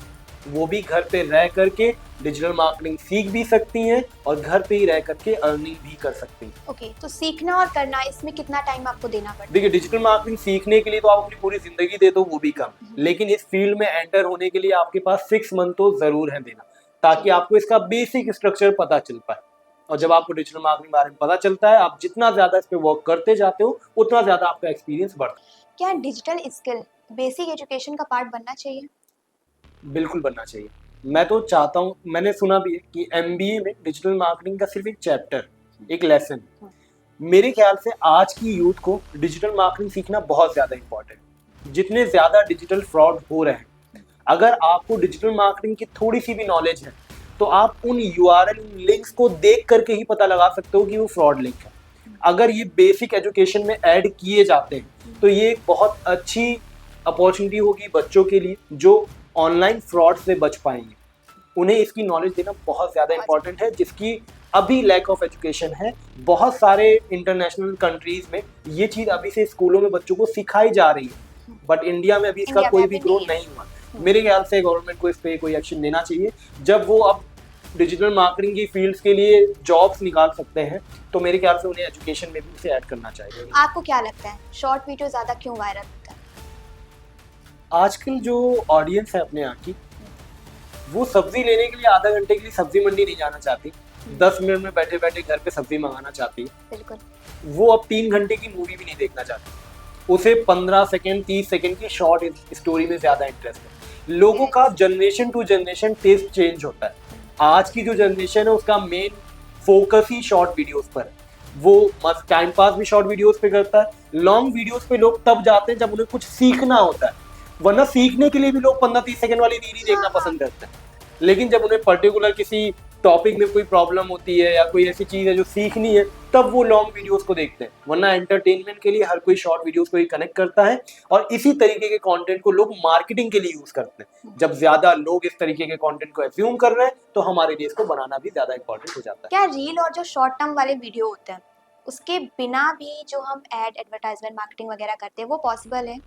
वो भी घर पे रह करके डिजिटल मार्केटिंग सीख भी सकती हैं और घर पे ही रह करके अर्निंग भी कर सकती हैं। ओके, तो सीखना और करना, इसमें कितना टाइम आपको देना पड़ता है? देखिए, डिजिटल मार्केटिंग सीखने के लिए तो आप अपनी पूरी जिंदगी दे दो, वो भी कम, लेकिन इस फील्ड में एंटर होने के लिए आपके पास 6 मंथ तो जरूर है देना, ताकि आपको इसका बेसिक स्ट्रक्चर पता चल पाए। और जब आपको डिजिटल मार्केटिंग बारे में पता चलता है, आप जितना ज्यादा इस पे वर्क करते जाते हो, उतना ज्यादा आपका एक्सपीरियंस बढ़ता है। क्या डिजिटल स्किल बेसिक एजुकेशन का पार्ट बनना चाहिए? बिल्कुल बनना चाहिए। मैं तो चाहता हूँ, मैंने सुना भी है कि MBA में डिजिटल मार्केटिंग का सिर्फ एक चैप्टर, एक लेसन। मेरे ख्याल से आज की यूथ को डिजिटल मार्केटिंग सीखना बहुत ज्यादा इंपॉर्टेंट। जितने ज्यादा डिजिटल फ्रॉड हो रहे हैं, अगर आपको डिजिटल मार्केटिंग की थोड़ी सी भी नॉलेज है तो आप उन URL, उन लिंक्स को देख करके ही पता लगा सकते हो कि वो फ्रॉड लिंक है। अगर ये बेसिक एजुकेशन में ऐड किए जाते हैं तो ये एक बहुत अच्छी अपॉर्चुनिटी होगी बच्चों के लिए जो ऑनलाइन फ्रॉड से बच पाएंगे। उन्हें इसकी नॉलेज देना बहुत ज़्यादा इंपॉर्टेंट है, जिसकी अभी लैक ऑफ एजुकेशन है। बहुत सारे इंटरनेशनल कंट्रीज में ये चीज़ अभी से स्कूलों में बच्चों को सिखाई जा रही है, बट इंडिया में अभी इसका कोई भी ग्रोथ नहीं हुआ। मेरे ख्याल से गवर्नमेंट को इस पे कोई एक्शन लेना चाहिए। जब वो अब डिजिटल मार्केटिंग की फील्ड्स के लिए जॉब्स निकाल सकते हैं तो मेरे ख्याल से उन्हें एजुकेशन में भी इसे ऐड करना चाहिए। आपको क्या लगता है शॉर्ट वीडियो ज़्यादा क्यों वायरल होता है? आजकल जो ऑडियंस है अपने यहाँ की, वो सब्जी लेने के लिए आधा घंटे के लिए सब्जी मंडी नहीं जाना चाहती, 10 मिनट में बैठे बैठे घर पे सब्जी मंगाना चाहती है। बिल्कुल। वो अब 3 घंटे की मूवी भी नहीं देखना चाहती, उसे 15 सेकेंड 30 सेकेंड की शॉर्ट स्टोरी में ज्यादा इंटरेस्ट है। लोगों का generation to generation taste change होता है। आज की जो जनरेशन है उसका मेन फोकस ही शॉर्ट वीडियोस पर है। वो मस्त टाइम पास भी शॉर्ट वीडियोस पे करता है। लॉन्ग वीडियोस पे लोग तब जाते हैं जब उन्हें कुछ सीखना होता है, वरना सीखने के लिए भी लोग 15-30 सेकंड वाली रील ही देखना पसंद करते हैं। लेकिन जब उन्हें पर्टिकुलर किसी टॉपिक में कोई प्रॉब्लम होती है या कोई ऐसी चीज है जो सीखनी है, तब वो लॉन्ग वीडियोस को देखते हैं। वरना एंटरटेनमेंट के लिए हर कोई शॉर्ट वीडियोस को ही कनेक्ट करता है, और इसी तरीके के कंटेंट को लोग मार्केटिंग के लिए यूज करते हैं। जब ज्यादा लोग इस तरीके के कंटेंट को एज्यूम कर रहे हैं तो हमारे लिए इसको बनाना भी ज्यादा इंपॉर्टेंट हो जाता है। क्या रील और जो शॉर्ट टर्म वाले वीडियो होते हैं उसके बिना भी जो हम एड एडवर्टाइजमेंट मार्केटिंग वगैरह करते हैं वो पॉसिबल है?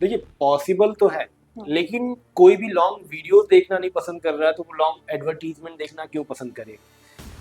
देखिए पॉसिबल तो है, लेकिन कोई भी लॉन्ग वीडियोस देखना नहीं पसंद कर रहा है तो वो लॉन्ग एडवर्टीजमेंट देखना क्यों पसंद करे।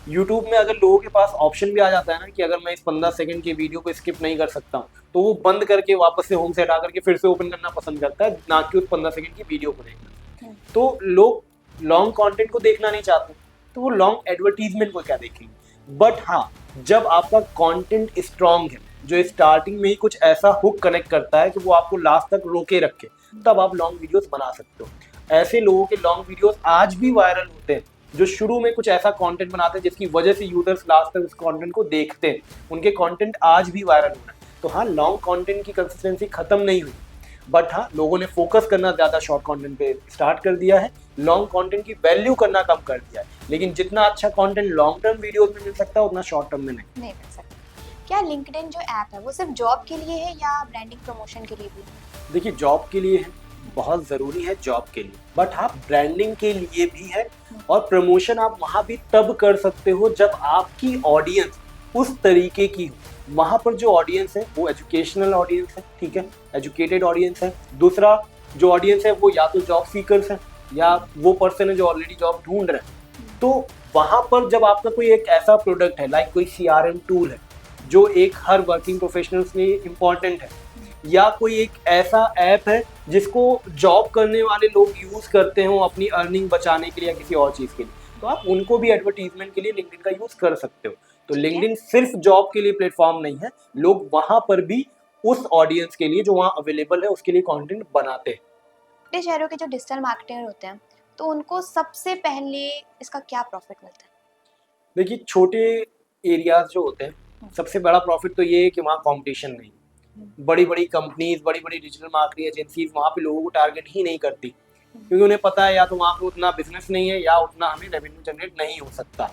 यूट्यूब में अगर लोगों के पास ऑप्शन भी आ जाता है ना कि अगर मैं इस 15 सेकंड की वीडियो को स्किप नहीं कर सकता हूँ, तो वो बंद करके वापस से होम से हटा करके फिर से ओपन करना पसंद करता है, ना कि उस 15 सेकंड की वीडियो को देखना। तो लोग लॉन्ग कंटेंट को देखना नहीं चाहते, तो वो लॉन्ग एडवर्टीजमेंट को क्या देखेंगे। बट हाँ, जब आपका कंटेंट स्ट्रांग है, जो स्टार्टिंग में ही कुछ ऐसा हुक कनेक्ट करता है कि वो आपको लास्ट तक रोके रखे, तब आप लॉन्ग वीडियोस बना सकते हो। ऐसे लोगों के लॉन्ग वीडियोस आज भी वायरल होते हैं जो शुरू में कुछ ऐसा कंटेंट बनाते हैं जिसकी वजह से यूजर्स लास्ट तक उस कंटेंट को देखते हैं। उनके कंटेंट आज भी वायरल हो रहा है। तो हाँ, लॉन्ग कंटेंट की कंसिस्टेंसी खत्म नहीं हुई, बट हाँ, लोगों ने फोकस करना ज्यादा शॉर्ट कंटेंट पे स्टार्ट कर दिया है, लॉन्ग कंटेंट की वैल्यू करना कम कर दिया है। लेकिन जितना अच्छा कंटेंट लॉन्ग टर्म वीडियोस में मिल सकता है उतना शॉर्ट टर्म में नहीं मिल सकता। क्या लिंक्डइन जो ऐप है वो सिर्फ जॉब के लिए है या ब्रांडिंग प्रमोशन के लिए भी? देखिए जॉब के लिए है, बहुत ज़रूरी है जॉब के लिए, बट हाँ ब्रांडिंग के लिए भी है। और प्रमोशन आप वहाँ भी तब कर सकते हो जब आपकी ऑडियंस उस तरीके की हो। वहाँ पर जो ऑडियंस है वो एजुकेशनल ऑडियंस है, ठीक है, एजुकेटेड ऑडियंस है। दूसरा जो ऑडियंस है वो या तो जॉब सीकर्स है या वो पर्सन है जो ऑलरेडी जॉब ढूंढ रहे हैं। तो वहाँ पर जब आपका कोई एक ऐसा प्रोडक्ट है, लाइक कोई CRM टूल है जो एक हर वर्किंग प्रोफेशनल्स के लिए इम्पॉर्टेंट है, या कोई एक ऐसा ऐप है जिसको जॉब करने वाले लोग यूज करते हो अपनी अर्निंग बचाने के लिए या किसी और चीज के लिए, तो आप उनको भी एडवर्टीजमेंट के लिए लिंक्डइन का यूज कर सकते हो। तो लिंक्डइन सिर्फ जॉब के लिए प्लेटफॉर्म नहीं है, लोग वहां पर भी उस ऑडियंस के लिए जो वहाँ अवेलेबल है उसके लिए कंटेंट बनाते हैं। बड़े शहरों के जो डिजिटल मार्केटर होते हैं तो उनको सबसे पहले इसका क्या प्रॉफिट मिलता है? देखिए छोटे एरियाज जो होते हैं, सबसे बड़ा प्रॉफिट तो ये है कि वहाँ कंपटीशन नहीं। बड़ी बड़ी कंपनीज, बड़ी बड़ी डिजिटल मार्केटिंग एजेंसीज वहाँ पे लोगों को टारगेट ही नहीं करती, क्योंकि उन्हें पता है या तो वहाँ पे उतना बिजनेस नहीं है या उतना हमें रेवेन्यू जनरेट नहीं हो सकता।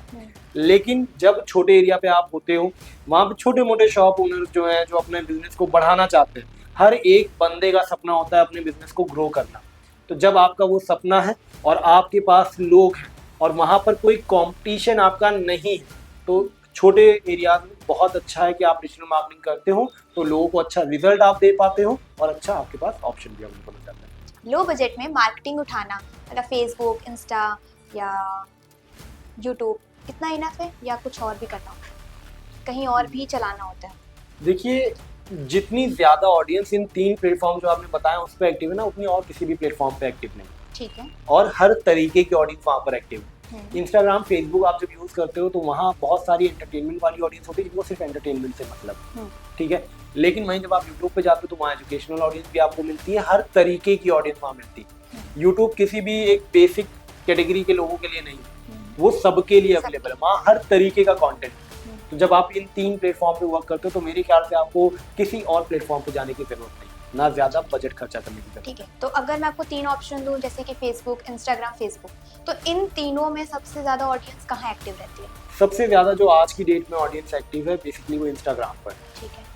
लेकिन जब छोटे एरिया पे आप होते हो, वहाँ पे छोटे मोटे शॉप ओनर जो हैं, जो अपने बिजनेस को बढ़ाना चाहते हैं, हर एक बंदे का सपना होता है अपने बिजनेस को ग्रो करना। तो जब आपका वो सपना है और आपके पास लोग हैं और वहाँ पर कोई कॉम्पिटिशन आपका नहीं है, तो छोटे एरियाज में बहुत अच्छा है कि आप डिजिटल मार्केटिंग करते हो, तो लोगों को अच्छा रिजल्ट आप दे पाते हो और अच्छा आपके पास ऑप्शन भी अवेलेबल हो जाता है। लो बजट में मार्केटिंग उठाना, मतलब फेसबुक, इंस्टा या यूट्यूब, इतना इनफ है या कुछ और भी करना होता है, कहीं और भी चलाना होता है? देखिए जितनी ज्यादा ऑडियंस इन 3 प्लेटफॉर्म जो आपने बताया उस पर एक्टिव है ना, उतनी और किसी भी प्लेटफॉर्म पे एक्टिव नहीं। ठीक है। और हर तरीके की ऑडियंस वहाँ पर एक्टिव है। इंस्टाग्राम, फेसबुक आप जब यूज करते हो तो वहाँ बहुत सारी एंटरटेनमेंट वाली ऑडियंस होती है जिनको सिर्फ एंटरटेनमेंट से मतलब, ठीक है। लेकिन वहीं जब आप यूट्यूब पे जाते हो तो वहाँ एजुकेशनल ऑडियंस भी आपको मिलती है, हर तरीके की ऑडियंस वहाँ मिलती है। यूट्यूब किसी भी एक बेसिक कैटेगरी के लोगों के लिए नहीं, वो सबके लिए अवेलेबल है, वहाँ हर तरीके का कंटेंट। तो जब आप इन 3 प्लेटफॉर्म पे वर्क करते हो तो मेरे ख्याल से आपको किसी और प्लेटफॉर्म पे जाने की जरूरत नहीं, ना ज्यादा बजट खर्चा करने की जरूरत। ठीक है, तो अगर मैं आपको 3 ऑप्शन दूं जैसे कि फेसबुक, इंस्टाग्राम, फेसबुक, तो इन तीनों में सबसे ज्यादा ऑडियंस कहाँ एक्टिव रहती है? सबसे ज्यादा जो आज की डेट में ऑडियंस एक्टिव है बेसिकली वो इंस्टाग्राम पर, ठीक है,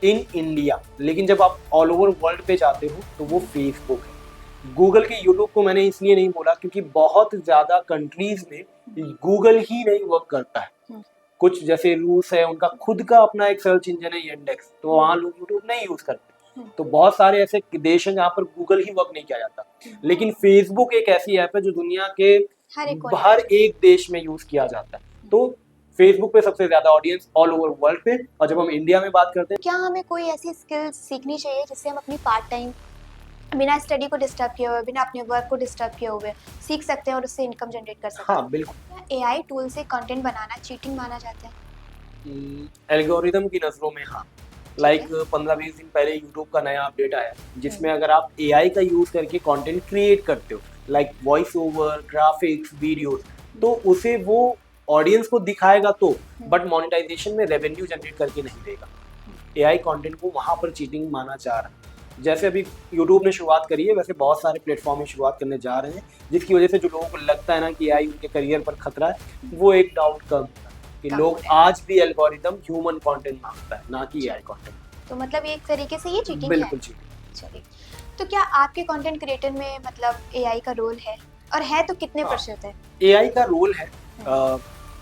इन इंडिया। लेकिन जब आप ऑल ओवर वर्ल्ड पे जाते हो तो वो फेसबुक है। गूगल के यूट्यूब को मैंने इसलिए नहीं बोला क्योंकि बहुत ज्यादा कंट्रीज में गूगल ही नहीं वर्क करता है। कुछ जैसे रूस है, उनका खुद का अपना एक सर्च इंजन है येंडेक्स, तो वहाँ लोग यूट्यूब नहीं यूज करते। तो बहुत सारे ऐसे देश हैं जहाँ पर गूगल ही वर्क नहीं किया जाता। लेकिन फेसबुक एक ऐसी ऐप है जो दुनिया के हर एक देश में यूज किया जाता है। तो फेसबुक पे सबसे ज्यादा ऑडियंस ऑल ओवर वर्ल्ड पे। और जब हम इंडिया में बात करते हैं, क्या हमें कोई ऐसी स्किल्स सीखनी चाहिए जिससे हम अपनी पार्ट टाइम बिना स्टडी को डिस्टर्ब किए हुए, बिना अपने वर्क को डिस्टर्ब किए हुए सीख सकते हैं और उससे इनकम जनरेट कर सकते हैं? हाँ बिल्कुल। एआई टूल से कंटेंट बनाना चीटिंग माना जाता है? एल्गोरिदम की नजरों में हाँ। लाइक 15-20 दिन पहले यूट्यूब का नया अपडेट आया जिसमें अगर आप एआई का यूज करके कंटेंट क्रिएट करते हो, like voice over, graphics, videos, तो उसे वो ऑडियंस को दिखाएगा तो, बट मोनेटाइजेशन में रेवेन्यू जनरेट करके नहीं देगा। एआई कंटेंट को वहां पर चीटिंग माना जा रहा है। जैसे अभी यूट्यूब ने शुरुआत करी है, वैसे बहुत सारे प्लेटफॉर्म में शुरुआत करने जा रहे हैं, जिसकी वजह से जो लोगों को लगता है ना कि एआई उनके करियर पर खतरा है, वो एक डाउट कम होगा कि कम लोग हो रहा आज भी एल्गोरिदम ह्यूमन कंटेंट मांगता है, ना कि एआई कंटेंट। तो मतलब एक तरीके से ये चीटिंग है। बिल्कुल जी। चलिए, तो क्या आपके कंटेंट क्रिएटर में मतलब एआई का रोल है, और है तो कितने प्रतिशत है? एआई का रोल है,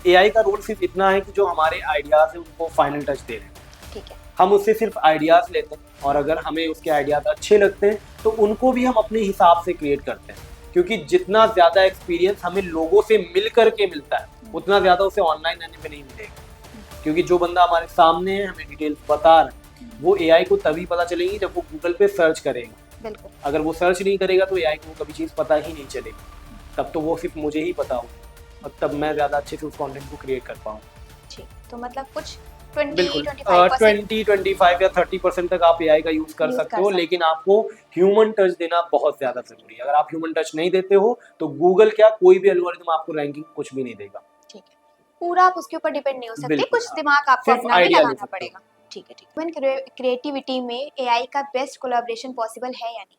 एआई का रोल सिर्फ इतना है कि जो हमारे आइडियाज है उनको फाइनल टच दे रहे हैं। ठीक है। हम उससे सिर्फ आइडियाज लेते हैं, और अगर हमें उसके आइडियाज अच्छे लगते हैं तो उनको भी हम अपने हिसाब से क्रिएट करते हैं, क्योंकि जितना ज्यादा एक्सपीरियंस हमें लोगों से मिल करके मिलता है, उतना ज्यादा उसे ऑनलाइन आने में नहीं मिलेगा। क्योंकि जो बंदा हमारे सामने है, हमें डिटेल्स बता रहा है, वो एआई को तभी पता चलेगी जब वो गूगल पे सर्च करेगा। बिल्कुल। अगर वो सर्च नहीं करेगा तो एआई को कभी चीज़ पता ही नहीं चलेगी, तब तो वो सिर्फ मुझे ही पता हो, और तब मैं ज़्यादा अच्छे से उस कंटेंट को क्रिएट कर पाऊँ। ठीक, तो मतलब कुछ बिल्कुल 20-25% 20-25 या 30% तक आप एआई का यूज कर सकते हो, लेकिन आपको ह्यूमन टच देना बहुत ज्यादा जरूरी है। अगर आप ह्यूमन टच नहीं देते हो तो गूगल क्या, कोई भी एल्गोरिथम आपको रैंकिंग कुछ भी नहीं देगा। ठीक है, पूरा आप उसके ऊपर डिपेंड नहीं हो सकते, बिल्कुल, कुछ हाँ। दिमाग आपको सिर्फ अपना भी idea ले लगाना सकते हो। पड़ेगा। ठीक है, ठीक। ह्यूमन क्रिएटिविटी में एआई का बेस्ट कोलैबोरेशन पॉसिबल है या नहीं?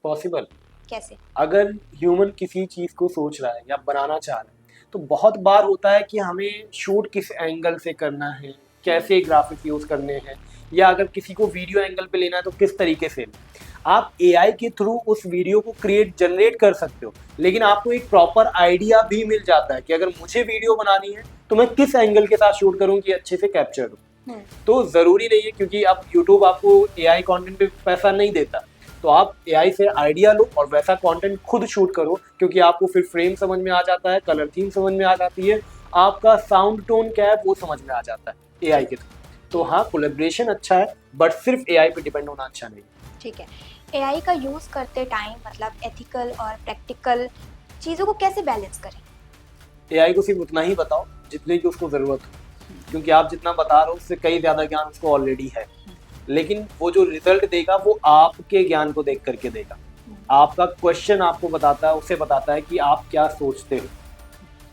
पॉसिबल। कैसे? अगर ह्यूमन किसी चीज को सोच रहा है या बनाना चाह रहा है, तो बहुत बार होता है कि हमें शूट किस एंगल से करना है, कैसे ग्राफिक्स यूज करने हैं, या अगर किसी को वीडियो एंगल पे लेना है तो किस तरीके से। आप एआई के थ्रू उस वीडियो को जनरेट कर सकते हो, लेकिन आपको एक प्रॉपर आइडिया भी मिल जाता है कि अगर मुझे वीडियो बनानी है तो मैं किस एंगल के साथ शूट करूँ कि अच्छे से कैप्चर हो। तो जरूरी नहीं है, क्योंकि अब यूट्यूब आपको एआई कंटेंट पे पैसा नहीं देता, तो आप एआई से आइडिया लो और वैसा कंटेंट खुद शूट करो, क्योंकि आपको फिर फ्रेम समझ में आ जाता है, कलर थीम समझ में आ जाती है, आपका साउंड टोन क्या है वो समझ में आ जाता है एआई के थ्रू। तो हाँ, कोलैबोरेशन अच्छा है, बट सिर्फ एआई पे डिपेंड होना अच्छा नहीं। ठीक है, एआई का यूज करते टाइम मतलब एथिकल और प्रैक्टिकल चीजों को कैसे बैलेंस करें? एआई को सिर्फ उतना ही बताओ जितने की उसको जरूरत हो, क्योंकि आप जितना बता रहे हो उससे कई ज्यादा ज्ञान उसको ऑलरेडी है, लेकिन वो जो रिजल्ट देगा वो आपके ज्ञान को देख करके देगा। आपका क्वेश्चन आपको बताता है, उससे बताता है कि आप क्या सोचते हो।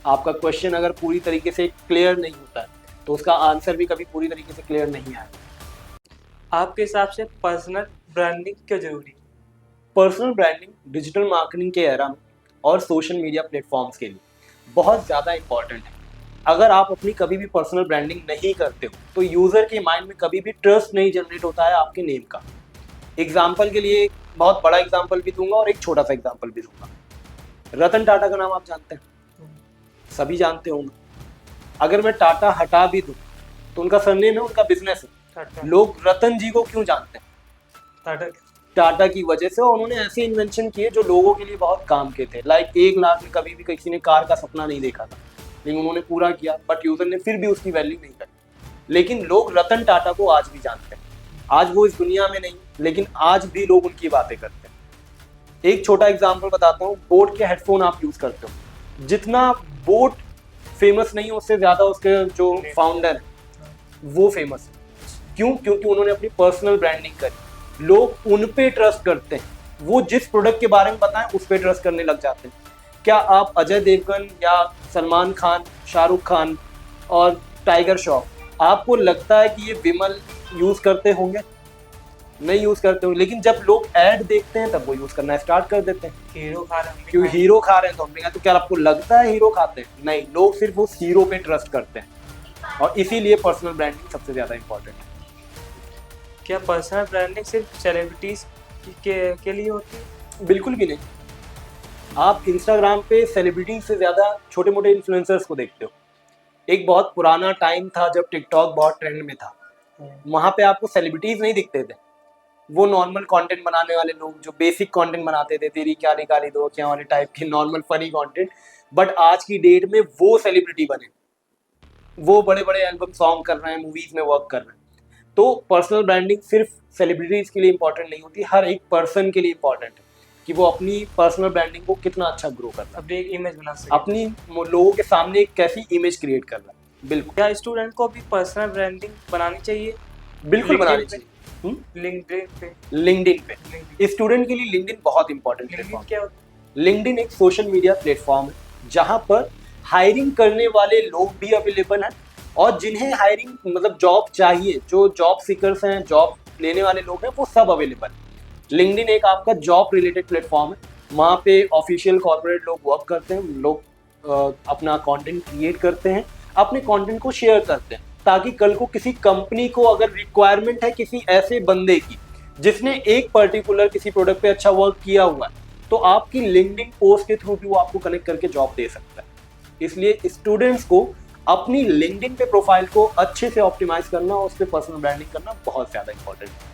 आपका क्वेश्चन अगर पूरी तरीके से क्लियर नहीं होता है तो उसका आंसर भी कभी पूरी तरीके से क्लियर नहीं आएगा। आपके हिसाब से पर्सनल ब्रांडिंग क्यों जरूरी है? पर्सनल ब्रांडिंग डिजिटल मार्केटिंग के एरा में और सोशल मीडिया प्लेटफॉर्म्स के लिए बहुत ज़्यादा इंपॉर्टेंट है। अगर आप अपनी कभी भी पर्सनल ब्रांडिंग नहीं करते हो तो यूज़र के माइंड में कभी भी ट्रस्ट नहीं जनरेट होता है आपके नेम का। एग्जाम्पल के लिए एक बहुत बड़ा एग्जाम्पल भी दूंगा और एक छोटा सा एग्जाम्पल भी दूंगा। रतन टाटा का नाम आप जानते हैं, सभी जानते होंगे। अगर मैं टाटा हटा भी दूं तो उनका सरनेम है, उनका बिजनेस है। लोग रतन जी को क्यों जानते हैं? टाटा की वजह से। और उन्होंने ऐसे इन्वेंशन किए जो लोगों के लिए बहुत काम के थे। लाइक 1 लाख में कभी भी किसी ने कार का सपना नहीं देखा था, लेकिन उन्होंने पूरा किया, बट यूजर ने फिर भी उसकी वैल्यू नहीं करी। लेकिन लोग रतन टाटा को आज भी जानते हैं। आज वो इस दुनिया में नहीं, लेकिन आज भी लोग उनकी बातें करते हैं। एक छोटा एग्जाम्पल बताता हूँ। बोट के हेडफोन आप यूज करते हो, जितना बोट फेमस नहीं है उससे ज्यादा उसके जो फाउंडर है वो फेमस है। क्यों? क्योंकि उन्होंने अपनी पर्सनल ब्रांडिंग करी। लोग उन पे ट्रस्ट करते हैं, वो जिस प्रोडक्ट के बारे में बताएं उस पे ट्रस्ट करने लग जाते हैं। क्या आप अजय देवगन या सलमान खान, शाहरुख खान और टाइगर श्रॉफ, आपको लगता है कि ये विमल यूज करते होंगे? नहीं यूज करते होंगे, लेकिन जब लोग ऐड देखते हैं तब वो यूज करना स्टार्ट कर देते हैं। हीरो खा रहे हैं, क्यों? हीरो खा रहे हैं तो हमने कहा, तो क्या आपको लगता है हीरो खाते हैं? नहीं, लोग सिर्फ उस हीरो पे ट्रस्ट करते हैं। और इसीलिए पर्सनल ब्रांडिंग सबसे ज्यादा इंपॉर्टेंट है। क्या पर्सनल ब्रांडिंग सिर्फ सेलिब्रिटीज के लिए होती है? बिल्कुल भी नहीं। आप इंस्टाग्राम पे सेलिब्रिटीज से ज्यादा छोटे मोटे इन्फ्लुएंसर्स को देखते हो। एक बहुत पुराना टाइम था जब टिकटॉक बहुत ट्रेंड में था, वहां पे आपको सेलिब्रिटीज नहीं दिखते थे, वो नॉर्मल कंटेंट बनाने वाले लोग जो बेसिक कंटेंट बनाते थे, तेरी क्या निकाली दो क्या वाले टाइप के नॉर्मल फनी कंटेंट। बट आज की डेट में वो सेलिब्रिटी बने, वो बड़े बड़े एल्बम सॉन्ग कर रहे हैं, मूवीज में वर्क कर रहे हैं। तो पर्सनल ब्रांडिंग सिर्फ सेलिब्रिटीज के लिए इंपॉर्टेंट नहीं होती, हर एक पर्सन के लिए इंपॉर्टेंट है कि वो अपनी पर्सनल ब्रांडिंग को कितना अच्छा ग्रो कर रहा है, अपनी एक इमेज बना सके, अपनी लोगों के सामने एक कैसी इमेज क्रिएट कर रहा है। बिल्कुल। क्या स्टूडेंट को भी पर्सनल ब्रांडिंग बनानी चाहिए? बिल्कुल बनानी चाहिए। लिंक्डइन पे स्टूडेंट के लिए लिंक्डइन बहुत इंपॉर्टेंट प्लेटफॉर्म। क्या होता है? लिंक्डइन एक सोशल मीडिया प्लेटफॉर्म है जहां पर हायरिंग करने वाले लोग भी अवेलेबल हैं, और जिन्हें हायरिंग मतलब जॉब चाहिए, जो जॉब सीकर्स हैं, जॉब लेने वाले लोग हैं, वो सब अवेलेबल हैं। लिंक्डइन एक आपका जॉब रिलेटेड प्लेटफॉर्म है। वहाँ पे ऑफिशियल कॉर्पोरेट लोग वर्क करते हैं, लोग अपना कंटेंट क्रिएट करते हैं, अपने कंटेंट को शेयर करते हैं, ताकि कल को किसी कंपनी को अगर रिक्वायरमेंट है किसी ऐसे बंदे की जिसने एक पर्टिकुलर किसी प्रोडक्ट पे अच्छा वर्क किया हुआ है, तो आपकी लिंक्डइन पोस्ट के थ्रू भी वो आपको कनेक्ट करके जॉब दे सकता है। इसलिए स्टूडेंट्स को अपनी लिंक्डइन पे प्रोफाइल को अच्छे से ऑप्टिमाइज करना और उस पर पर्सनल ब्रांडिंग करना बहुत ज़्यादा इंपॉर्टेंट है।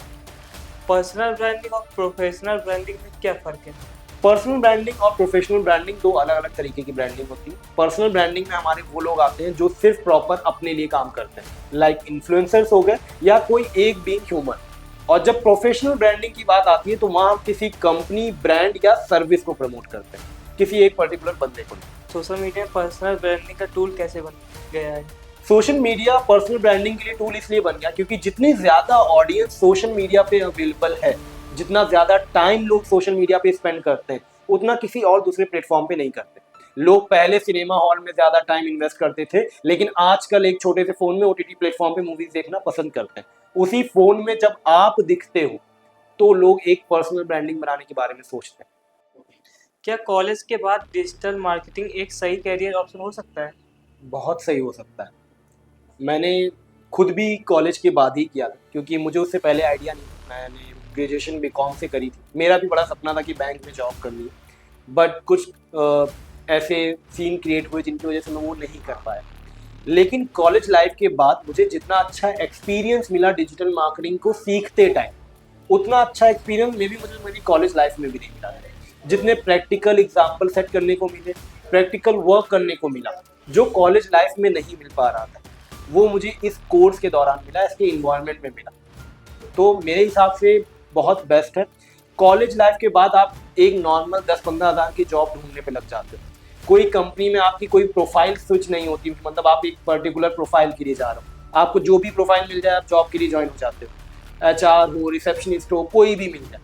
पर्सनल ब्रांडिंग और प्रोफेशनल ब्रांडिंग में क्या फ़र्क है? पर्सनल ब्रांडिंग और प्रोफेशनल ब्रांडिंग दो अलग अलग तरीके की ब्रांडिंग होती है। पर्सनल ब्रांडिंग में हमारे वो लोग आते हैं जो सिर्फ प्रॉपर अपने लिए काम करते हैं, लाइक इन्फ्लुएंसर्स हो गए या कोई एक बीइंग ह्यूमन। और जब प्रोफेशनल ब्रांडिंग की बात आती है तो वहाँ हम किसी कंपनी, ब्रांड या सर्विस को प्रमोट करते हैं, किसी एक पर्टिकुलर बंदे को नहीं। सोशल मीडिया में पर्सनल ब्रांडिंग का टूल कैसे बन गया है? सोशल मीडिया पर्सनल ब्रांडिंग के लिए टूल इसलिए बन गया क्योंकि जितनी ज़्यादा ऑडियंस सोशल मीडिया पे अवेलेबल है, जितना ज़्यादा टाइम लोग सोशल मीडिया पे स्पेंड करते हैं, उतना किसी और दूसरे प्लेटफॉर्म पे नहीं करते। लोग पहले सिनेमा हॉल में ज़्यादा टाइम इन्वेस्ट करते थे, लेकिन आजकल एक छोटे से फ़ोन में OTT प्लेटफॉर्म पे मूवीज़ देखना पसंद करते हैं। उसी फ़ोन में जब आप दिखते हो तो लोग एक पर्सनल ब्रांडिंग बनाने के बारे में सोचते हैं। क्या कॉलेज के बाद डिजिटल मार्केटिंग एक सही कैरियर ऑप्शन हो सकता है? बहुत सही हो सकता है। मैंने खुद भी कॉलेज के बाद ही किया था, क्योंकि मुझे उससे पहले आइडिया नहीं था। मैंने ग्रेजुएशन बीकॉम से करी थी। मेरा भी बड़ा सपना था कि बैंक में जॉब करनी है, बट कुछ ऐसे सीन क्रिएट हुए जिनकी वजह से मैं वो नहीं कर पाया। लेकिन कॉलेज लाइफ के बाद मुझे जितना अच्छा एक्सपीरियंस मिला डिजिटल मार्केटिंग को सीखते टाइम, उतना अच्छा एक्सपीरियंस मे भी मुझे मेरी कॉलेज लाइफ में भी नहीं मिला। जितने प्रैक्टिकल एग्जाम्पल सेट करने को मिले, प्रैक्टिकल वर्क करने को मिला, जो कॉलेज लाइफ में नहीं मिल पा रहा था, वो मुझे इस कोर्स के दौरान मिला, इसके इन्वायरमेंट में मिला। तो मेरे हिसाब से बहुत बेस्ट है। कॉलेज लाइफ के बाद आप एक नॉर्मल 10-15 हज़ार की जॉब ढूंढने पे लग जाते हो। कोई कंपनी में आपकी कोई प्रोफाइल स्विच नहीं होती, मतलब आप एक पर्टिकुलर प्रोफाइल के लिए जा रहे हो, आपको जो भी प्रोफाइल मिल जाए आप जॉब के लिए ज्वाइन हो जाते हो। HR हो, रिसेप्शनिस्ट हो, कोई भी मिल जाए,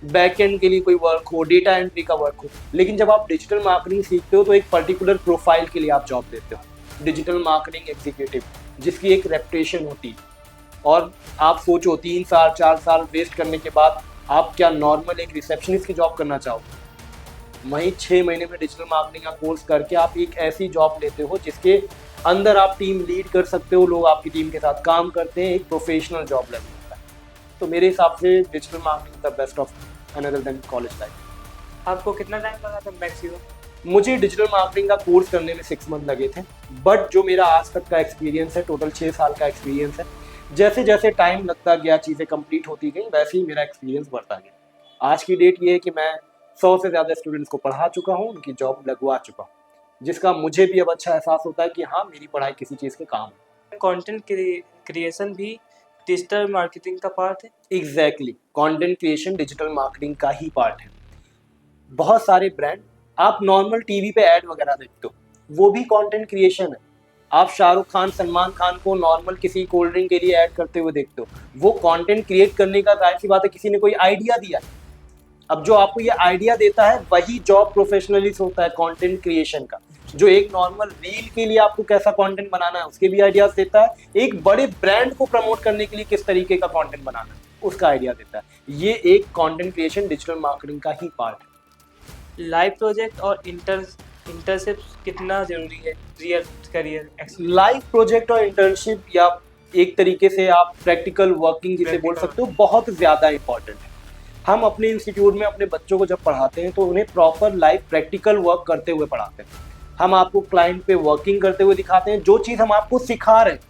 बैकएंड के लिए कोई वर्क हो, डेटा एंट्री का वर्क हो। लेकिन जब आप डिजिटल मार्केटिंग सीखते हो तो एक पर्टिकुलर प्रोफाइल के लिए आप जॉब देते हो, डिजिटल मार्केटिंग एग्जीक्यूटिव, जिसकी एक रेपुटेशन होती है। और आप सोचो 3 साल 4 साल वेस्ट करने के बाद आप क्या नॉर्मल एक रिसेप्शनिस्ट की जॉब करना चाहोगे? वहीं 6 महीने में डिजिटल मार्केटिंग का कोर्स करके आप एक ऐसी जॉब लेते हो जिसके अंदर आप टीम लीड कर सकते हो, लोग आपकी टीम के साथ काम करते हैं, एक प्रोफेशनल जॉब लेवल होता है। तो मेरे हिसाब से digital marketing the best of another than college life. आपको कितना टाइम लगा था मैक्सिमम? मुझे डिजिटल मार्केटिंग का कोर्स करने में 6 मंथ लगे थे, बट जो मेरा आज तक का एक्सपीरियंस है, टोटल 6 साल का एक्सपीरियंस है। जैसे जैसे टाइम लगता गया, चीज़ें कंप्लीट होती गई, वैसे ही मेरा एक्सपीरियंस बढ़ता गया। आज की डेट ये है कि मैं 100 से ज़्यादा स्टूडेंट्स को पढ़ा चुका हूँ, उनकी जॉब लगवा चुका हूँ, जिसका मुझे भी अब अच्छा एहसास होता है कि हाँ, मेरी पढ़ाई किसी चीज़ के काम है। कंटेंट क्रिएशन भी डिजिटल मार्केटिंग का पार्ट है? Exactly, content creation digital marketing का ही पार्ट है। बहुत सारे ब्रांड, आप नॉर्मल टीवी पे ऐड वगैरह देखते हो, वो भी कंटेंट क्रिएशन है। आप शाहरुख खान, सलमान खान को नॉर्मल किसी कोल्ड ड्रिंक के लिए ऐड करते हुए देखते हो, वो कंटेंट क्रिएट करने का जाहिर सी बात है किसी ने कोई आइडिया दिया। अब जो आपको ये आइडिया देता है वही जॉब प्रोफेशनलिस्ट होता है कंटेंट क्रिएशन का। जो एक नॉर्मल रील के लिए आपको कैसा कंटेंट बनाना है उसके भी आइडियाज देता है, एक बड़े ब्रांड को प्रमोट करने के लिए किस तरीके का कंटेंट बनाना है उसका आइडिया देता है। ये एक कंटेंट क्रिएशन डिजिटल मार्केटिंग का ही पार्ट है। लाइव प्रोजेक्ट और इंटर्नशिप कितना जरूरी है रियल करियर? लाइव प्रोजेक्ट और इंटर्नशिप, या एक तरीके से आप प्रैक्टिकल वर्किंग जिसे बोल सकते हो, बहुत ज़्यादा इंपॉर्टेंट है। हम अपने इंस्टीट्यूट में अपने बच्चों को जब पढ़ाते हैं तो उन्हें प्रॉपर लाइव प्रैक्टिकल वर्क करते हुए पढ़ाते हैं। हम आपको क्लाइंट पे वर्किंग करते हुए दिखाते हैं। जो चीज़ हम आपको सिखा रहे हैं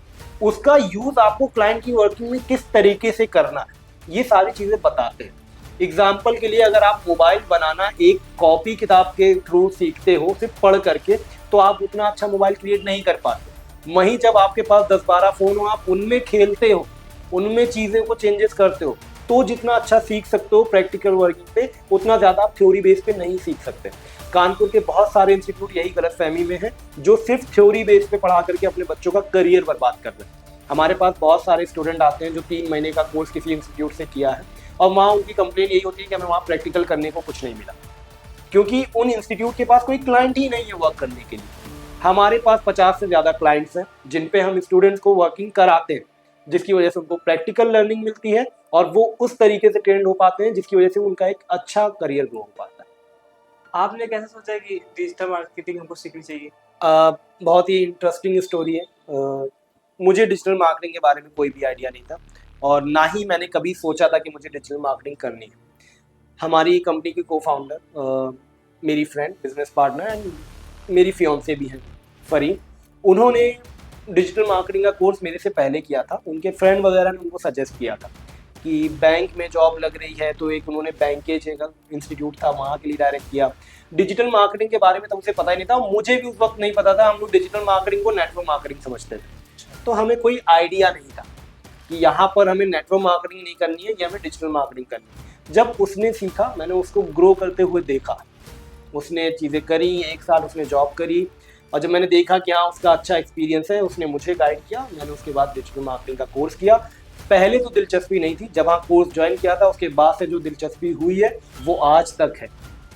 उसका यूज़ आपको क्लाइंट की वर्किंग में किस तरीके से करना है, ये सारी चीज़ें बताते हैं। एग्जाम्पल के लिए, अगर आप मोबाइल बनाना एक कॉपी किताब के थ्रू सीखते हो सिर्फ पढ़ करके, तो आप उतना अच्छा मोबाइल क्रिएट नहीं कर पाते। वहीं जब आपके पास 10-12 फ़ोन हो, आप उनमें खेलते हो, उनमें चीज़ें को चेंजेस करते हो, तो जितना अच्छा सीख सकते हो प्रैक्टिकल वर्किंग पे, उतना ज़्यादा आप थ्योरी बेस पे नहीं सीख सकते। कानपुर के बहुत सारे इंस्टीट्यूट यही गलतफहमी में हैं, जो सिर्फ थ्योरी बेस पे पढ़ा करके अपने बच्चों का करियर बर्बाद कर रहे हैं। हमारे पास बहुत सारे स्टूडेंट आते हैं जो 3 महीने का कोर्स किसी इंस्टीट्यूट से किया है, और वहाँ उनकी कंप्लेन यही होती है कि हमें वहाँ प्रैक्टिकल करने को कुछ नहीं मिला, क्योंकि उन इंस्टीट्यूट के पास कोई क्लाइंट ही नहीं है वर्क करने के लिए। हमारे पास 50 से ज़्यादा क्लाइंट्स हैं जिन पे हम स्टूडेंट्स को वर्किंग कराते हैं, जिसकी वजह से उनको प्रैक्टिकल लर्निंग मिलती है और वो उस तरीके से ट्रेंड हो पाते हैं जिसकी वजह से उनका एक अच्छा करियर ग्रो हो पाता है। आपने कैसे सोचा है कि डिजिटल मार्केटिंग हमको सीखनी चाहिए? बहुत ही इंटरेस्टिंग स्टोरी है। मुझे डिजिटल मार्केटिंग के बारे में कोई भी आइडिया नहीं था और ना ही मैंने कभी सोचा था कि मुझे डिजिटल मार्केटिंग करनी है। हमारी कंपनी की को फाउंडर मेरी फ्रेंड, बिजनेस पार्टनर एंड मेरी फियांसे भी हैं, फरीन, उन्होंने डिजिटल मार्केटिंग का कोर्स मेरे से पहले किया था। उनके फ्रेंड वगैरह ने उनको सजेस्ट किया था कि बैंक में जॉब लग रही है, तो एक उन्होंने बैंकेज एक इंस्टीट्यूट था वहाँ के लिए डायरेक्ट किया। डिजिटल मार्केटिंग के बारे में तो उसे पता ही नहीं था, मुझे भी उस वक्त नहीं पता था। हम लोग डिजिटल मार्केटिंग को नेटवर्क मार्केटिंग समझते थे, तो हमें कोई आइडिया नहीं था कि यहाँ पर हमें नेटवर्क मार्केटिंग नहीं करनी है या हमें डिजिटल मार्केटिंग करनी है। जब उसने सीखा, मैंने उसको ग्रो करते हुए देखा, उसने चीज़ें करी, 1 साल उसने जॉब करी और जब मैंने देखा कि हाँ उसका अच्छा एक्सपीरियंस है, उसने मुझे गाइड किया। मैंने उसके बाद डिजिटल मार्केटिंग का कोर्स किया। पहले तो दिलचस्पी नहीं थी, जब हाँ कोर्स ज्वाइन किया था उसके बाद से जो दिलचस्पी हुई है वो आज तक है।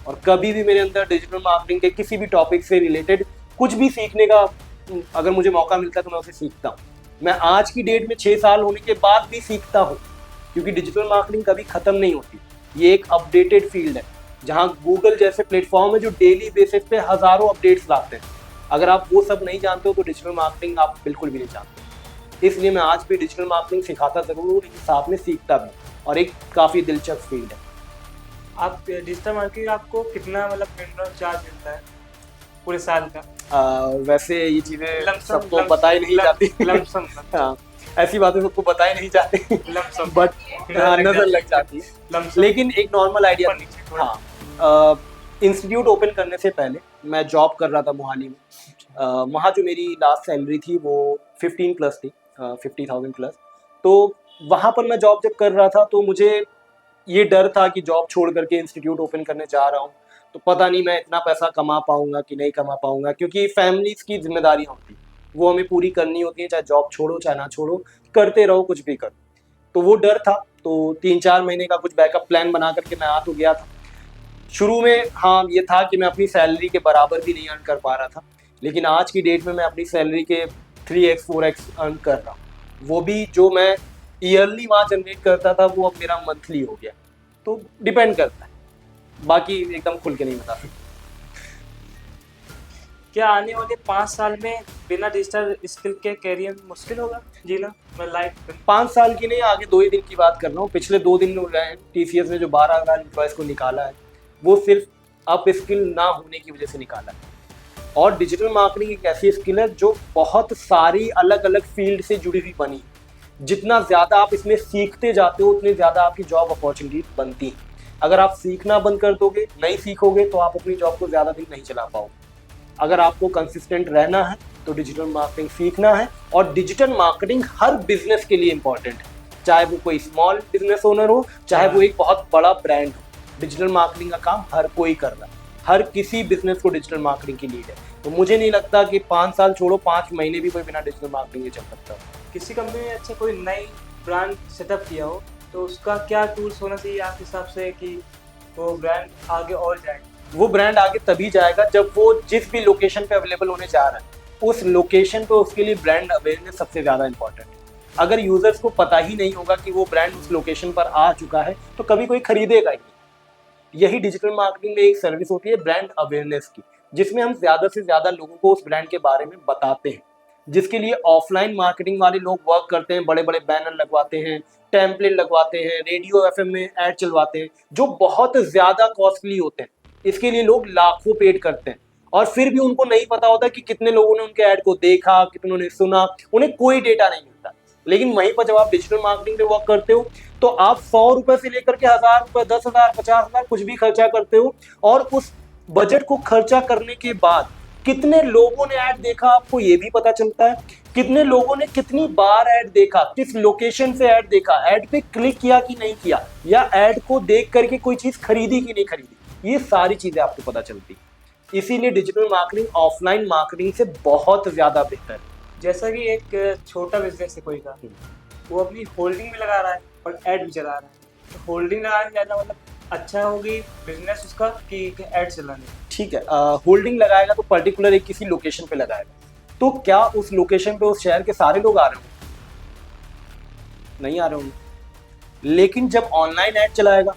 और कभी भी मेरे अंदर डिजिटल मार्केटिंग के किसी भी टॉपिक से रिलेटेड कुछ भी सीखने का अगर मुझे मौका मिलता है तो मैं उसे सीखता हूँ। मैं आज की डेट में 6 साल होने के बाद भी सीखता हूँ, क्योंकि डिजिटल मार्केटिंग कभी ख़त्म नहीं होती। ये एक अपडेटेड फील्ड है जहाँ गूगल जैसे प्लेटफॉर्म है जो डेली बेसिस पे हज़ारों अपडेट्स लाते हैं। अगर आप वो सब नहीं जानते हो तो डिजिटल मार्केटिंग आप बिल्कुल भी नहीं जानते। इसलिए मैं आज भी डिजिटल मार्केटिंग सिखाता ज़रूर हूँ, लेकिन साथ में सीखता भी, और एक काफ़ी दिलचस्प फील्ड है। आप डिजिटल मार्केटिंग आपको कितना मतलब मिनिमम चार्ज मिलता है पूरे साल का? वैसे ये चीज़ें लमसम, सबको पता ही नहीं जाती। लमसम हाँ, ऐसी बातें सबको पता ही नहीं जाती, लमसम बट नजर लग जाती है। लमसम। लेकिन एक नॉर्मल आइडिया, ऊपर नीचे थोड़ा। हाँ, इंस्टीट्यूट ओपन करने से पहले मैं जॉब कर रहा था मोहाली में। वहाँ जो मेरी लास्ट सैलरी थी वो 15 प्लस थी, 50,000 प्लस। तो वहाँ पर मैं जॉब जब कर रहा था तो मुझे ये डर था कि जॉब छोड़ करके इंस्टीट्यूट ओपन करने जा रहा हूँ तो पता नहीं मैं इतना पैसा कमा पाऊंगा कि नहीं कमा पाऊंगा, क्योंकि फैमिलीज की जिम्मेदारियाँ होती वो हमें पूरी करनी होती है, चाहे जॉब छोड़ो चाहे ना छोड़ो, करते रहो कुछ भी करो। तो वो डर था। तो 3-4 महीने का कुछ बैकअप प्लान बना करके मैं आ तो गया था। शुरू में हाँ ये था कि मैं अपनी सैलरी के बराबर भी नहीं अर्न कर पा रहा था, लेकिन आज की डेट में मैं अपनी सैलरी के 3x 4x अर्न कर रहा हूँ। वो भी जो मैं ईयरली वहाँ जनरेट करता था वो अब मेरा मंथली हो गया। तो डिपेंड करता है, बाकी एकदम खुल के नहीं बता सकता। क्या आने वाले 5 साल में बिना डिजिटल स्किल के करियर मुश्किल होगा जीना? मैं लाइफ 5 साल की नहीं, आगे 2 ही दिन की बात कर रहा हूँ। पिछले 2 दिन हो गए हैं TCS ने जो 12,000 एम्प्लॉयज़ को निकाला है, वो सिर्फ अप स्किल ना होने की वजह से निकाला है। और डिजिटल मार्केटिंग एक ऐसी स्किल है जो बहुत सारी अलग अलग फील्ड से जुड़ी हुई बनी। जितना ज़्यादा आप इसमें सीखते जाते हो उतनी ज़्यादा आपकी जॉब अपॉर्चुनिटी बनती है। अगर आप सीखना बंद कर दोगे, नहीं सीखोगे, तो आप अपनी जॉब को ज़्यादा दिन नहीं चला पाओगे। अगर आपको कंसिस्टेंट रहना है तो डिजिटल मार्केटिंग सीखना है। और डिजिटल मार्केटिंग हर बिजनेस के लिए इंपॉर्टेंट है, चाहे वो कोई स्मॉल बिजनेस ओनर हो, चाहे वो एक बहुत बड़ा ब्रांड हो। डिजिटल मार्केटिंग का काम हर कोई कर रहा है, हर किसी बिजनेस को डिजिटल मार्केटिंग की नीड है। तो मुझे नहीं लगता कि 5 साल छोड़ो 5 महीने भी कोई बिना डिजिटल मार्केटिंग के चल सकता है। किसी कंपनी ने अच्छा कोई नई ब्रांड सेटअप किया हो तो उसका क्या टूल्स होना चाहिए आपके हिसाब से कि वो ब्रांड आगे और जाए? वो ब्रांड आगे तभी जाएगा जब वो जिस भी लोकेशन पे अवेलेबल होने जा रहा है उस लोकेशन पे उसके लिए ब्रांड अवेयरनेस सबसे ज़्यादा इंपॉर्टेंट है। अगर यूजर्स को पता ही नहीं होगा कि वो ब्रांड उस लोकेशन पर आ चुका है तो कभी कोई खरीदेगा ही नहीं। यही डिजिटल मार्केटिंग में एक सर्विस होती है ब्रांड अवेयरनेस की, जिसमें हम ज़्यादा से ज़्यादा लोगों को उस ब्रांड के बारे में बताते हैं, जिसके लिए ऑफलाइन मार्केटिंग वाले लोग वर्क करते हैं, बड़े बड़े बैनर लगवाते हैं, टेम्पलेट लगवाते हैं, रेडियो FM में ऐड चलवाते हैं, जो बहुत ज़्यादा कॉस्टली होते हैं। इसके लिए लोग लाखों पेड करते हैं और फिर भी उनको नहीं पता होता कि कितने लोगों ने उनके ऐड को देखा, कितनों ने सुना, उन्हें कोई डेटा नहीं मिलता। लेकिन वहीं पर जब आप डिजिटल मार्केटिंग पे वर्क करते हो तो आप 100 रुपए से लेकर के 1000 रुपए, 10,000, 50,000 कुछ भी खर्चा करते हो, और उस बजट को खर्चा करने के बाद कितने लोगों ने ऐड देखा आपको ये भी पता चलता है, कितने लोगों ने कितनी बार ऐड देखा, किस लोकेशन से ऐड देखा, ऐड पे क्लिक किया कि नहीं किया, या ऐड को देख करके कोई चीज खरीदी कि नहीं खरीदी, ये सारी चीजें आपको पता चलती। इसीलिए डिजिटल मार्केटिंग ऑफलाइन मार्केटिंग से बहुत ज्यादा बेहतर है। जैसा कि एक छोटा बिजनेस है कोई का, वो अपनी होल्डिंग भी लगा रहा है और ऐड भी चला रहा है, तो होल्डिंग लगाने ज़्यादा मतलब अच्छा होगी बिजनेस उसका कि ऐड चलाने? ठीक है, होल्डिंग लगाएगा तो पर्टिकुलर एक किसी लोकेशन पे लगाएगा, तो क्या उस लोकेशन पे उस शहर के सारे लोग आ रहे हैं? नहीं आ रहे होंगे। लेकिन जब ऑनलाइन ऐड चलाएगा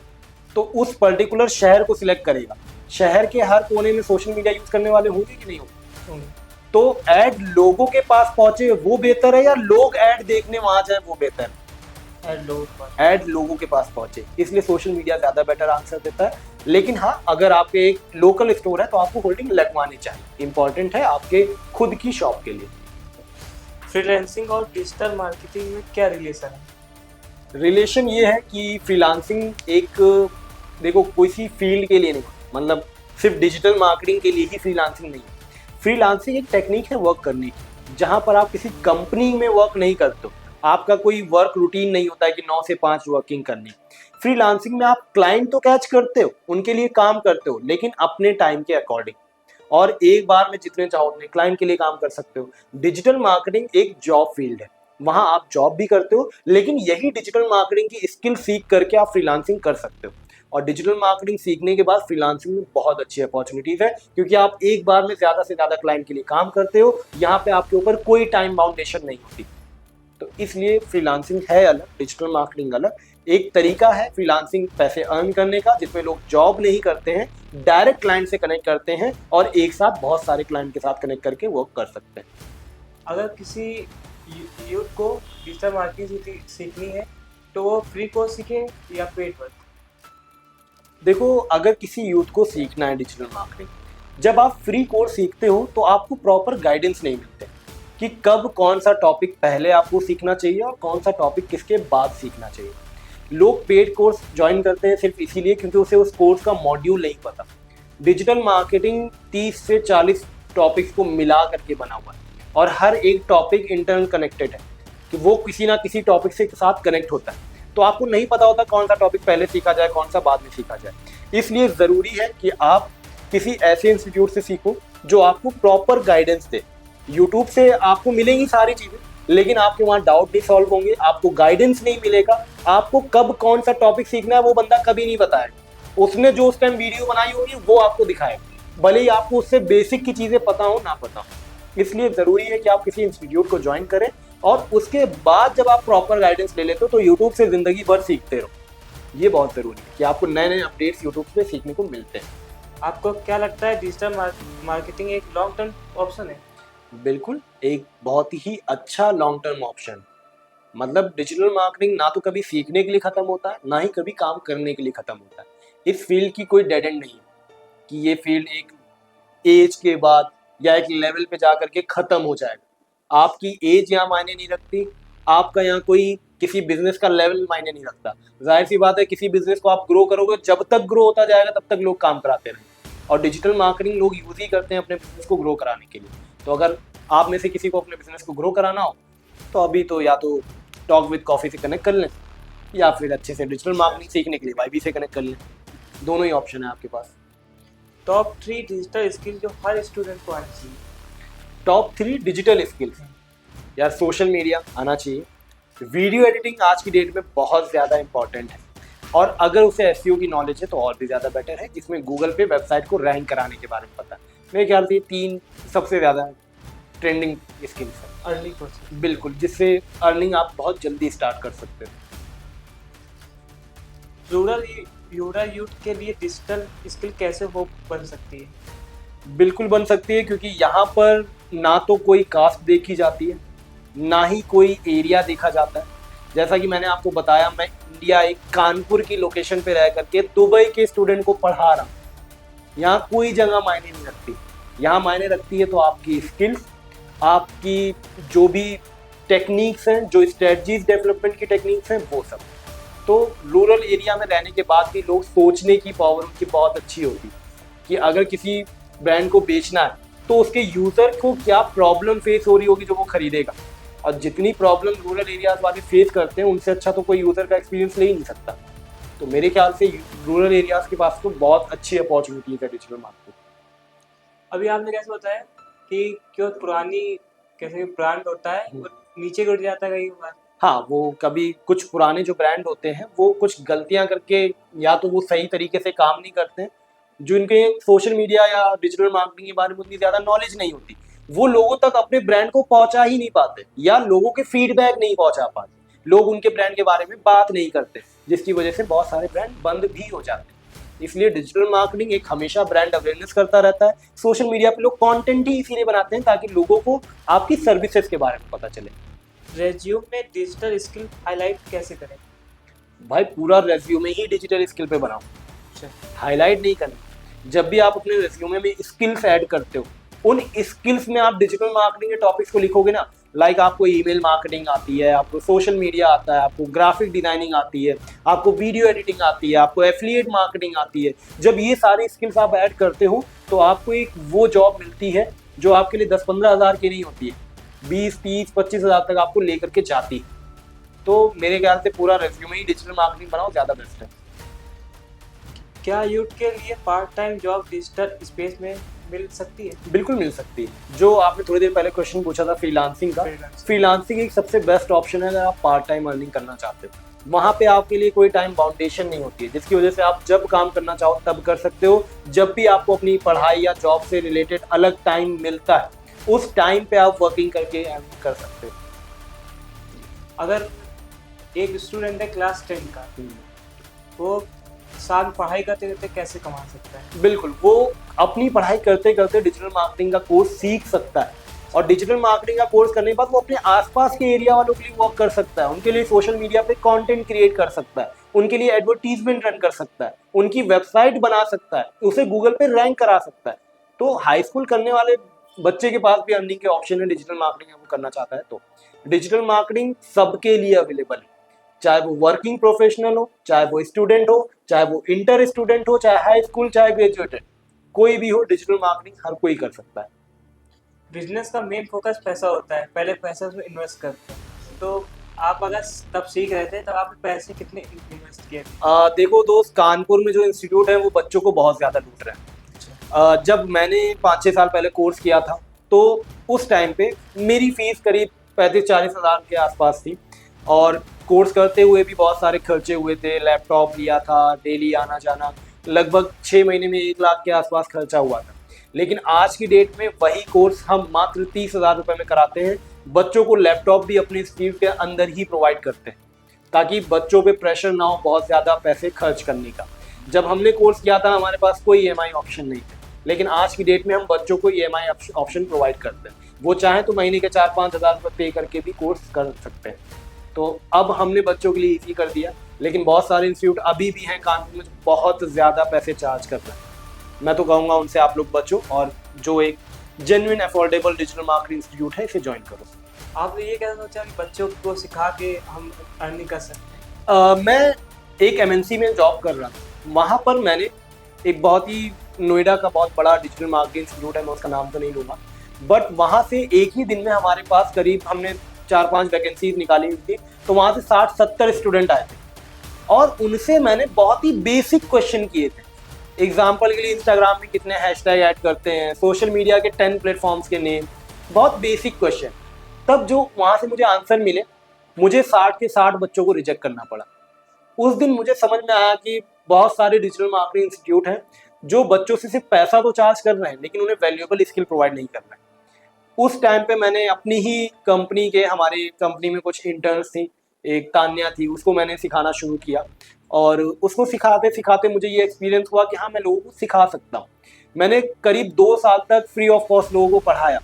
तो उस पर्टिकुलर शहर को सिलेक्ट करेगा। शहर के हर कोने में सोशल मीडिया यूज करने वाले होंगे कि नहीं होंगे? तो ऐड लोगों के पास पहुंचे वो बेहतर है या लोग ऐड देखने वहां जाए वो बेहतर है? ऐड लोगों के पास पहुंचे, इसलिए सोशल मीडिया ज्यादा बेटर आंसर देता है। लेकिन हाँ, अगर आपके एक लोकल स्टोर है तो आपको होल्डिंग लगवानी चाहिए, इंपॉर्टेंट है आपके खुद की शॉप के लिए। फ्रीलांसिंग और डिजिटल मार्केटिंग में क्या रिलेशन है? रिलेशन ये है कि फ्रीलांसिंग एक, देखो, किसी फील्ड के लिए नहीं, मतलब सिर्फ डिजिटल मार्केटिंग के लिए ही फ्रीलांसिंग नहीं है। फ्रीलांसिंग एक टेक्निक है वर्क करने की, जहां पर आप किसी कंपनी में वर्क नहीं करते हो, आपका कोई वर्क रूटीन नहीं होता है कि 9 से 5 वर्किंग करनी। फ्रीलांसिंग में आप क्लाइंट तो कैच करते हो, उनके लिए काम करते हो, लेकिन अपने टाइम के अकॉर्डिंग, और एक बार में जितने चाहो उतने क्लाइंट के लिए काम कर सकते हो। डिजिटल मार्केटिंग एक जॉब फील्ड है, वहां आप जॉब भी करते हो, लेकिन यही डिजिटल मार्केटिंग की स्किल सीख करके आप फ्रीलांसिंग कर सकते हो। और डिजिटल मार्केटिंग सीखने के बाद फ्रीलांसिंग में बहुत अच्छी अपॉर्चुनिटीज है, क्योंकि आप एक बार में ज्यादा से ज्यादा क्लाइंट के लिए काम करते हो, यहाँ पे आपके ऊपर कोई टाइम बाउंडेशन नहीं होती। तो इसलिए फ्रीलांसिंग है अलग, डिजिटल मार्केटिंग अलग। एक तरीका है फ्रीलांसिंग पैसे अर्न करने का, जिसमें लोग जॉब नहीं करते हैं, डायरेक्ट क्लाइंट से कनेक्ट करते हैं और एक साथ बहुत सारे क्लाइंट के साथ कनेक्ट करके वर्क कर सकते हैं। अगर किसी यूथ को डिजिटल मार्केटिंग सीखनी है तो वो फ्री कोर्स सीखे या पेड वर्क? देखो, अगर किसी यूथ को सीखना है डिजिटल मार्केटिंग, जब आप फ्री कोर्स सीखते हो तो आपको प्रॉपर गाइडेंस नहीं मिलते कि कब कौन सा टॉपिक पहले आपको सीखना चाहिए और कौन सा टॉपिक किसके बाद सीखना चाहिए। लोग पेड कोर्स ज्वाइन करते हैं सिर्फ इसीलिए क्योंकि उसे उस कोर्स का मॉड्यूल नहीं पता। डिजिटल मार्केटिंग 30 से 40 टॉपिक्स को मिला करके बना हुआ है और हर एक टॉपिक इंटरनल कनेक्टेड है, कि वो किसी ना किसी टॉपिक से साथ कनेक्ट होता है। तो आपको नहीं पता होता कौन सा टॉपिक पहले सीखा जाए, कौन सा बाद में सीखा जाए। इसलिए ज़रूरी है कि आप किसी ऐसे इंस्टीट्यूट से सीखो जो आपको प्रॉपर गाइडेंस दे। यूट्यूब से आपको मिलेंगी सारी चीज़ें, लेकिन आपके वहाँ डाउट नहीं सॉल्व होंगे, आपको गाइडेंस नहीं मिलेगा, आपको कब कौन सा टॉपिक सीखना है वो बंदा कभी नहीं बताएगा। उसने जो उस टाइम वीडियो बनाई होगी वो आपको दिखाएगा, भले ही आपको उससे बेसिक की चीज़ें पता हो ना पता हो। इसलिए ज़रूरी है कि आप किसी इंस्टीट्यूट को ज्वाइन करें और उसके बाद जब आप प्रॉपर गाइडेंस ले लेते हो तो यूट्यूब से ज़िंदगी भर सीखते रहो। ये बहुत ज़रूरी है कि आपको नए नए अपडेट्स यूट्यूब पे सीखने को मिलते हैं। आपको क्या लगता है डिजिटल मार्केटिंग एक लॉन्ग टर्म ऑप्शन है? बिल्कुल, एक बहुत ही अच्छा लॉन्ग टर्म ऑप्शन। मतलब डिजिटल मार्केटिंग ना तो कभी सीखने के लिए ख़त्म होता है, ना ही कभी काम करने के लिए ख़त्म होता है। इस फील्ड की कोई डेड एंड नहीं है कि ये फील्ड एक एज के बाद या एक लेवल पे जा करके ख़त्म हो जाएगा। आपकी एज यहाँ मायने नहीं रखती, आपका यहाँ कोई किसी बिजनेस का लेवल मायने नहीं रखता। जाहिर सी बात है, किसी बिजनेस को आप ग्रो करोगे, जब तक ग्रो होता जाएगा तब तक लोग काम कराते रहेंगे, और डिजिटल मार्केटिंग लोग यूज ही करते हैं अपने बिजनेस को ग्रो कराने के लिए। तो अगर आप में से किसी को अपने बिजनेस को ग्रो कराना हो तो अभी तो या तो टॉक विद कॉफ़ी से कनेक्ट कर लें, या फिर अच्छे से डिजिटल मार्केटिंग सीखने के लिए वाईबी से कनेक्ट कर लें। दोनों ही ऑप्शन है आपके पास। टॉप 3 डिजिटल स्किल जो हर स्टूडेंट को आनी चाहिए? टॉप 3 डिजिटल स्किल्स, यार सोशल मीडिया आना चाहिए, वीडियो एडिटिंग आज की डेट में बहुत ज़्यादा इंपॉर्टेंट है, और अगर उसे एसईओ की नॉलेज है तो और भी ज़्यादा बेटर है, जिसमें गूगल पे वेबसाइट को रैंक कराने के बारे में पता है। मेरे ख्याल से 3 सबसे ज़्यादा ट्रेंडिंग स्किल्स है। अर्निंग प्रोसेस, बिल्कुल, जिससे अर्निंग आप बहुत जल्दी स्टार्ट कर सकते हो। रूरल यूथ के लिए डिजिटल स्किल कैसे हो बन सकती है? बिल्कुल बन सकती है, क्योंकि यहाँ पर ना तो कोई कास्ट देखी जाती है, ना ही कोई एरिया देखा जाता है। जैसा कि मैंने आपको बताया, मैं इंडिया एक कानपुर की लोकेशन पे रह करके दुबई के स्टूडेंट को पढ़ा रहा हूँ। यहाँ कोई जगह मायने नहीं रखती, यहाँ मायने रखती है तो आपकी स्किल्स, आपकी जो भी टेक्निक्स हैं, जो स्ट्रेटजीज डेवलपमेंट की टेक्निक्स हैं, वो सब। तो रूरल एरिया में रहने के बाद भी लोग सोचने की पावर उनकी बहुत अच्छी होती कि अगर किसी ब्रांड को बेचना है तो उसके यूज़र को क्या प्रॉब्लम फेस हो रही होगी जो वो खरीदेगा। और जितनी प्रॉब्लम रूरल एरियाज वाले फेस करते हैं, उनसे अच्छा तो कोई यूज़र का एक्सपीरियंस ले ही नहीं सकता। तो मेरे ख्याल से रूरल एरियाज के पास तो बहुत अच्छी अपॉर्चुनिटीज है डिजिटल मार्केटिंग। अभी आपने कैसे बताया कि क्यों पुरानी कैसे ब्रांड होता है वो नीचे गिर जाता है कई बार? हाँ, वो कभी कुछ पुराने जो ब्रांड होते हैं वो कुछ गलतियां करके, या तो वो सही तरीके से काम नहीं करते हैं, जो इनके सोशल मीडिया या डिजिटल मार्केटिंग के बारे में उतनी ज़्यादा नॉलेज नहीं होती, वो लोगों तक अपने ब्रांड को पहुंचा ही नहीं पाते या लोगों के फीडबैक नहीं पहुंचा पाते। लोग उनके ब्रांड के बारे में बात नहीं करते, जिसकी वजह से बहुत सारे ब्रांड बंद भी हो जाते हैं। इसलिए डिजिटल मार्केटिंग एक हमेशा ब्रांड अवेयरनेस करता रहता है। सोशल मीडिया पे लोग कंटेंट ही इसीलिए बनाते हैं ताकि लोगों को आपकी सर्विसेज के बारे में पता चले। रेज्यूम में डिजिटल स्किल हाईलाइट कैसे करें? भाई पूरा रेज्यूमे ही डिजिटल स्किल पे बनाओ, अच्छा, हाईलाइट नहीं करना। जब भी आप अपने रेज्यूमे में स्किल्स ऐड करते हो, उन स्किल्स में आप डिजिटल मार्केटिंग के टॉपिक्स को लिखोगे ना, लाइक आपको ईमेल मार्केटिंग आती है, आपको सोशल मीडिया आता है, आपको ग्राफिक डिजाइनिंग आती है, आपको वीडियो एडिटिंग आती है, आपको एफिलिएट मार्केटिंग आती है। जब ये सारी स्किल्स आप ऐड करते हो तो आपको एक वो जॉब मिलती है जो आपके लिए 10-15 हज़ार की नहीं होती है, 20-30-25 हज़ार तक आपको लेकर के जाती है। तो मेरे ख्याल से पूरा रेज्यूमे ही डिजिटल मार्केटिंग बनाओ, ज़्यादा बेस्ट है। क्या यूथ के लिए part time job digital space में मिल सकती है? बिल्कुल मिल सकती है। जो आपने थोड़ी देर पहले क्वेश्चन पूछा था फ्रीलांसिंग का, फ्रीलांसिंग एक सबसे बेस्ट ऑप्शन है अगर आप पार्ट टाइम अर्निंग करना चाहते हो। वहाँ पे आपके लिए कोई टाइम बाउंडेशन नहीं होती है, जिसकी वजह से आप जब काम करना चाहो तब कर सकते हो। जब भी आपको अपनी पढ़ाई या जॉब से रिलेटेड अलग टाइम मिलता है, उस टाइम पे आप वर्किंग करके अर्निंग कर सकते हो। अगर एक स्टूडेंट है क्लास 10 का, वो साथ पढ़ाई करते करते कैसे कमा सकता है? बिल्कुल, वो अपनी पढ़ाई करते करते डिजिटल मार्केटिंग का कोर्स सीख सकता है, और डिजिटल मार्केटिंग का कोर्स करने के बाद वो अपने आसपास के एरिया वालों के लिए वर्क कर सकता है, उनके लिए सोशल मीडिया पे कंटेंट क्रिएट कर सकता है, उनके लिए एडवर्टीजमेंट रन कर सकता है, उनकी वेबसाइट बना सकता है, उसे गूगल पे रैंक करा सकता है। तो हाई स्कूल करने वाले बच्चे के पास भी अर्निंग के ऑप्शन है डिजिटल मार्केटिंग वो करना चाहता है। तो डिजिटल मार्केटिंग सबके लिए अवेलेबल है, चाहे वो वर्किंग प्रोफेशनल हो, चाहे वो स्टूडेंट हो, चाहे वो इंटर स्टूडेंट हो, चाहे हाई स्कूल, चाहे ग्रेजुएटेड, कोई भी हो, डिजिटल मार्केटिंग हर कोई कर सकता है। बिजनेस का मेन फोकस पैसा होता है, पहले पैसा उसमें इन्वेस्ट करते हैं। तो आप अगर तब सीख रहे थे तब आपने पैसे कितने इन्वेस्ट किए थे? देखो दोस्त, कानपुर में जो इंस्टीट्यूट है वो बच्चों को बहुत ज़्यादा लूट रहे हैं। जब मैंने 5-6 साल पहले कोर्स किया था तो उस टाइम पे मेरी फीस करीब 35-40 हज़ार के आसपास थी, और कोर्स करते हुए भी बहुत सारे खर्चे हुए थे। लैपटॉप लिया था, डेली आना जाना, लगभग 6 महीने में 1 लाख के आसपास खर्चा हुआ था। लेकिन आज की डेट में वही कोर्स हम मात्र 30 हज़ार रुपये में कराते हैं। बच्चों को लैपटॉप भी अपने इंस्टीट्यूट के अंदर ही प्रोवाइड करते हैं ताकि बच्चों पे प्रेशर ना हो बहुत ज़्यादा पैसे खर्च करने का। जब हमने कोर्स किया था हमारे पास कोई EMI ऑप्शन नहीं था, लेकिन आज की डेट में हम बच्चों को EMI ऑप्शन प्रोवाइड करते हैं। वो चाहें तो महीने के 4-5 हज़ार रुपये पे करके भी कोर्स कर सकते हैं। तो अब हमने बच्चों के लिए ईजी कर दिया, लेकिन बहुत सारे इंस्टीट्यूट अभी भी हैं कानपुर में जो बहुत ज़्यादा पैसे चार्ज कर रहे हैं। मैं तो कहूँगा उनसे आप लोग बचो, और जो एक genuine affordable digital marketing institute है इसे ज्वाइन करो। आपने ये क्या सोचा कि बच्चों को सिखा के हम अर्निंग कर सकते हैं? मैं एक MNC में जॉब कर रहा था, वहाँ पर मैंने एक बहुत ही नोएडा का बहुत बड़ा डिजिटल मार्केटिंग इंस्टीट्यूट है, मैं उसका नाम तो नहीं लूँगा, बट वहाँ से एक ही दिन में हमारे पास करीब हमने 4-5 वैकेंसीज निकाली हुई थी। तो वहाँ से 60-70 स्टूडेंट आए थे, और उनसे मैंने बहुत ही बेसिक क्वेश्चन किए थे। एग्जाम्पल के लिए इंस्टाग्राम में कितने हैशटैग ऐड करते हैं, सोशल मीडिया के 10 प्लेटफॉर्म्स के नेम, बहुत बेसिक क्वेश्चन। तब जो वहाँ से मुझे आंसर मिले, मुझे 60 के 60 बच्चों को रिजेक्ट करना पड़ा। उस दिन मुझे समझ में आया कि बहुत सारे डिजिटल मार्केटिंग इंस्टीट्यूट हैं जो बच्चों से सिर्फ पैसा तो चार्ज कर रहे हैं, लेकिन उन्हें वैल्यूएबल स्किल प्रोवाइड नहीं कर रहे हैं। उस टाइम पे मैंने अपनी ही कंपनी के, हमारी कंपनी में कुछ इंटर्न्स थी, एक तान्या थी, उसको मैंने सिखाना शुरू किया, और उसको सिखाते सिखाते मुझे ये एक्सपीरियंस हुआ कि हाँ मैं लोगों को सिखा सकता हूँ। मैंने करीब 2 साल तक फ्री ऑफ कॉस्ट लोगों को पढ़ाया।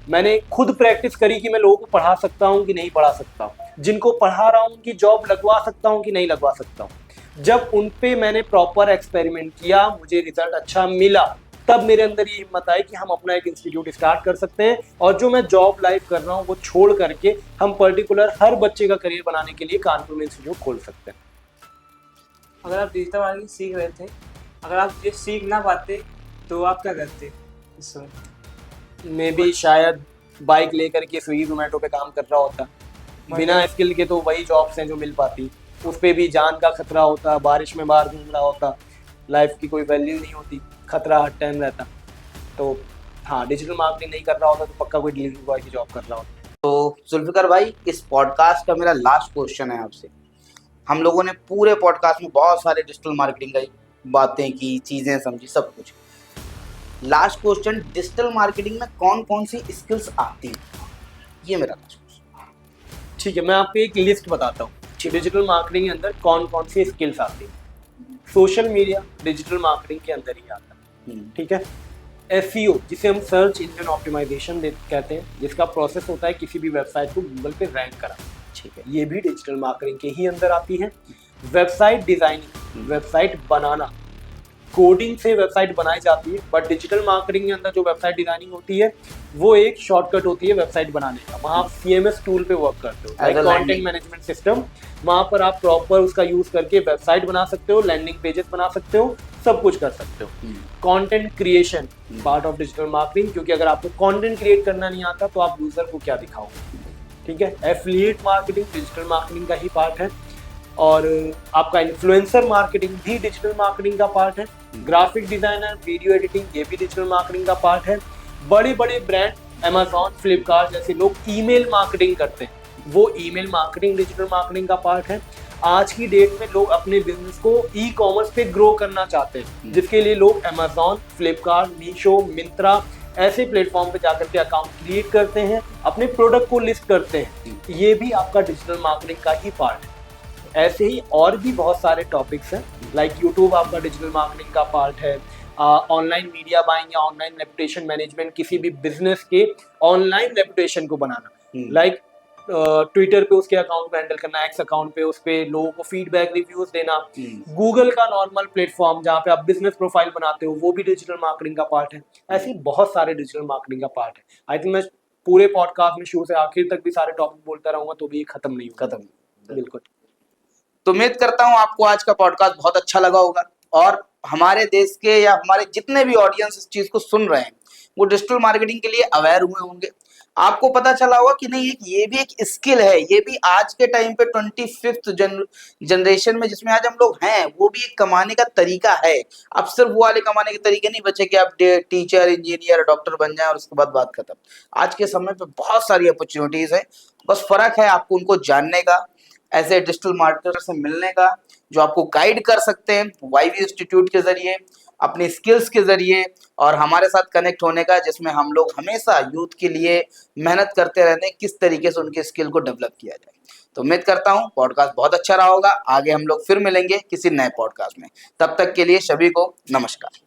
मैंने खुद प्रैक्टिस करी कि मैं लोगों को पढ़ा सकता हूँ कि नहीं पढ़ा सकता हूँ, जिनको पढ़ा रहा हूँ उनकी जॉब लगवा सकता हूँ कि नहीं लगवा सकता हूँ। जब उन पे मैंने प्रॉपर एक्सपेरिमेंट किया, मुझे रिजल्ट अच्छा मिला, तब मेरे अंदर ये हिम्मत आई कि हम अपना एक इंस्टीट्यूट स्टार्ट कर सकते हैं, और जो मैं जॉब लाइफ कर रहा हूँ वो छोड़ करके हम पर्टिकुलर हर बच्चे का करियर बनाने के लिए कानपुर में इंस्टीट्यूट खोल सकते हैं। अगर आप डिजिटल मार्केटिंग सीख रहे थे, अगर आप ये सीख ना पाते तो आप क्या करते इस समय? मैं भी शायद बाइक लेकर के स्विगी जोमेटो पे काम कर रहा होता। बिना स्किल के तो वही जॉब्स हैं जो मिल पाती, उस पर भी जान का खतरा होता, बारिश में बाहर घूम रहा होता, लाइफ की कोई वैल्यू नहीं होती, खतरा हर टाइम रहता। तो हाँ, डिजिटल मार्केटिंग नहीं कर रहा होता तो पक्का कोई डिलीवरी बॉय की जॉब कर रहा होता। तो जुल्फिकार भाई, इस पॉडकास्ट का मेरा लास्ट क्वेश्चन है आपसे। हम लोगों ने पूरे पॉडकास्ट में बहुत सारे डिजिटल मार्केटिंग की बातें की, चीज़ें समझी, सब कुछ। लास्ट क्वेश्चन, डिजिटल मार्केटिंग में कौन कौन सी स्किल्स आती हैं, ये मेरा लास्ट क्वेश्चन। ठीक है, मैं आपको एक लिस्ट बताता हूँ कि डिजिटल मार्केटिंग के अंदर कौन कौन सी स्किल्स आती हैं। सोशल मीडिया डिजिटल मार्केटिंग के अंदर ही आता है, ठीक है। SEO जिसे हम सर्च इंजन ऑप्टिमाइजेशन कहते हैं, जिसका प्रोसेस होता है किसी भी वेबसाइट को गूगल पे रैंक कराना, ठीक है, ये भी डिजिटल मार्केटिंग के ही अंदर आती है। वेबसाइट डिजाइनिंग, वेबसाइट बनाना, कोडिंग से वेबसाइट बनाई जाती है, बट डिजिटल मार्केटिंग के अंदर जो वेबसाइट डिजाइनिंग होती है वो एक शॉर्टकट होती है वेबसाइट बनाने का। वहाँ आप CMS टूल पे वर्क करते हो, लाइक कंटेंट मैनेजमेंट सिस्टम, वहाँ पर आप प्रॉपर उसका यूज करके वेबसाइट बना सकते हो, लैंडिंग पेजेस बना सकते हो, सब कुछ कर सकते हो। Content creation part of digital marketing, क्योंकि अगर आपको कंटेंट क्रिएट करना नहीं आता तो आप यूजर को क्या दिखाओगे, ठीक है। एफिलिएट मार्केटिंग डिजिटल मार्केटिंग का ही पार्ट है, और आपका इन्फ्लुएंसर मार्केटिंग भी डिजिटल मार्केटिंग का पार्ट है। ग्राफिक डिजाइनर, वीडियो एडिटिंग, ये भी डिजिटल मार्केटिंग का पार्ट है। बड़े बड़े ब्रांड Amazon, फ्लिपकार्ट जैसे लोग ईमेल मार्केटिंग करते हैं, वो ईमेल मार्केटिंग डिजिटल मार्केटिंग का पार्ट है। आज की डेट में लोग अपने बिजनेस को ई-कॉमर्स पे ग्रो करना चाहते हैं, जिसके लिए लोग Amazon, फ्लिपकार्ट, मीशो, मिंत्रा ऐसे प्लेटफॉर्म पे जाकर के अकाउंट क्रिएट करते हैं, अपने प्रोडक्ट को लिस्ट करते हैं, ये भी आपका डिजिटल मार्केटिंग का ही पार्ट है। ऐसे ही और भी बहुत सारे टॉपिक्स हैं, लाइक यूट्यूब आपका डिजिटल मार्केटिंग का पार्ट है। ऑनलाइन मीडिया बाइंग या ऑनलाइन रेपुटेशन मैनेजमेंट, किसी भी बिजनेस के ऑनलाइन रेपुटेशन को बनाना, लाइक ट्विटर पे उसके अकाउंट को हैंडल करना, एक्स अकाउंट पे उस पे लोगों को फीडबैक रिव्यूज देना, गूगल का नॉर्मल प्लेटफॉर्म जहाँ पे आप बिजनेस प्रोफाइल बनाते हो, वो भी डिजिटल मार्केटिंग का पार्ट है। ऐसे ही बहुत सारे डिजिटल मार्केटिंग का पार्ट है। आई थिंक मैं पूरे पॉडकास्ट में शुरू से आखिर तक भी सारे टॉपिक बोलता रहूंगा तो भी खत्म नहीं होगा। खत्म, बिल्कुल। तो उम्मीद करता हूं आपको आज का पॉडकास्ट बहुत अच्छा लगा होगा, और हमारे देश के या हमारे जितने भी ऑडियंस इस चीज को सुन रहे हैं वो डिजिटल मार्केटिंग के लिए अवेयर हुए होंगे। आपको पता चला होगा कि नहीं, ये भी एक स्किल है, ये भी आज के टाइम पे 25th जनरेशन में जिसमें आज हम लोग हैं, वो भी एक कमाने का तरीका है। अब सिर्फ वो वाले कमाने के तरीके नहीं बचे कि आप टीचर, इंजीनियर, डॉक्टर बन जाए और उसके बाद बात खत्म। आज के समय पे बहुत सारी अपॉर्चुनिटीज है, बस फर्क है आपको उनको जानने का, ऐसे डिजिटल मार्केटर से मिलने का, जो आपको गाइड कर सकते हैं YV इंस्टीट्यूट के जरिए, अपनी स्किल्स के जरिए, और हमारे साथ कनेक्ट होने का, जिसमें हम लोग हमेशा यूथ के लिए मेहनत करते रहते हैं किस तरीके से उनके स्किल को डेवलप किया जाए। तो उम्मीद करता हूं पॉडकास्ट बहुत अच्छा रहा होगा। आगे हम लोग फिर मिलेंगे किसी नए पॉडकास्ट में, तब तक के लिए सभी को नमस्कार।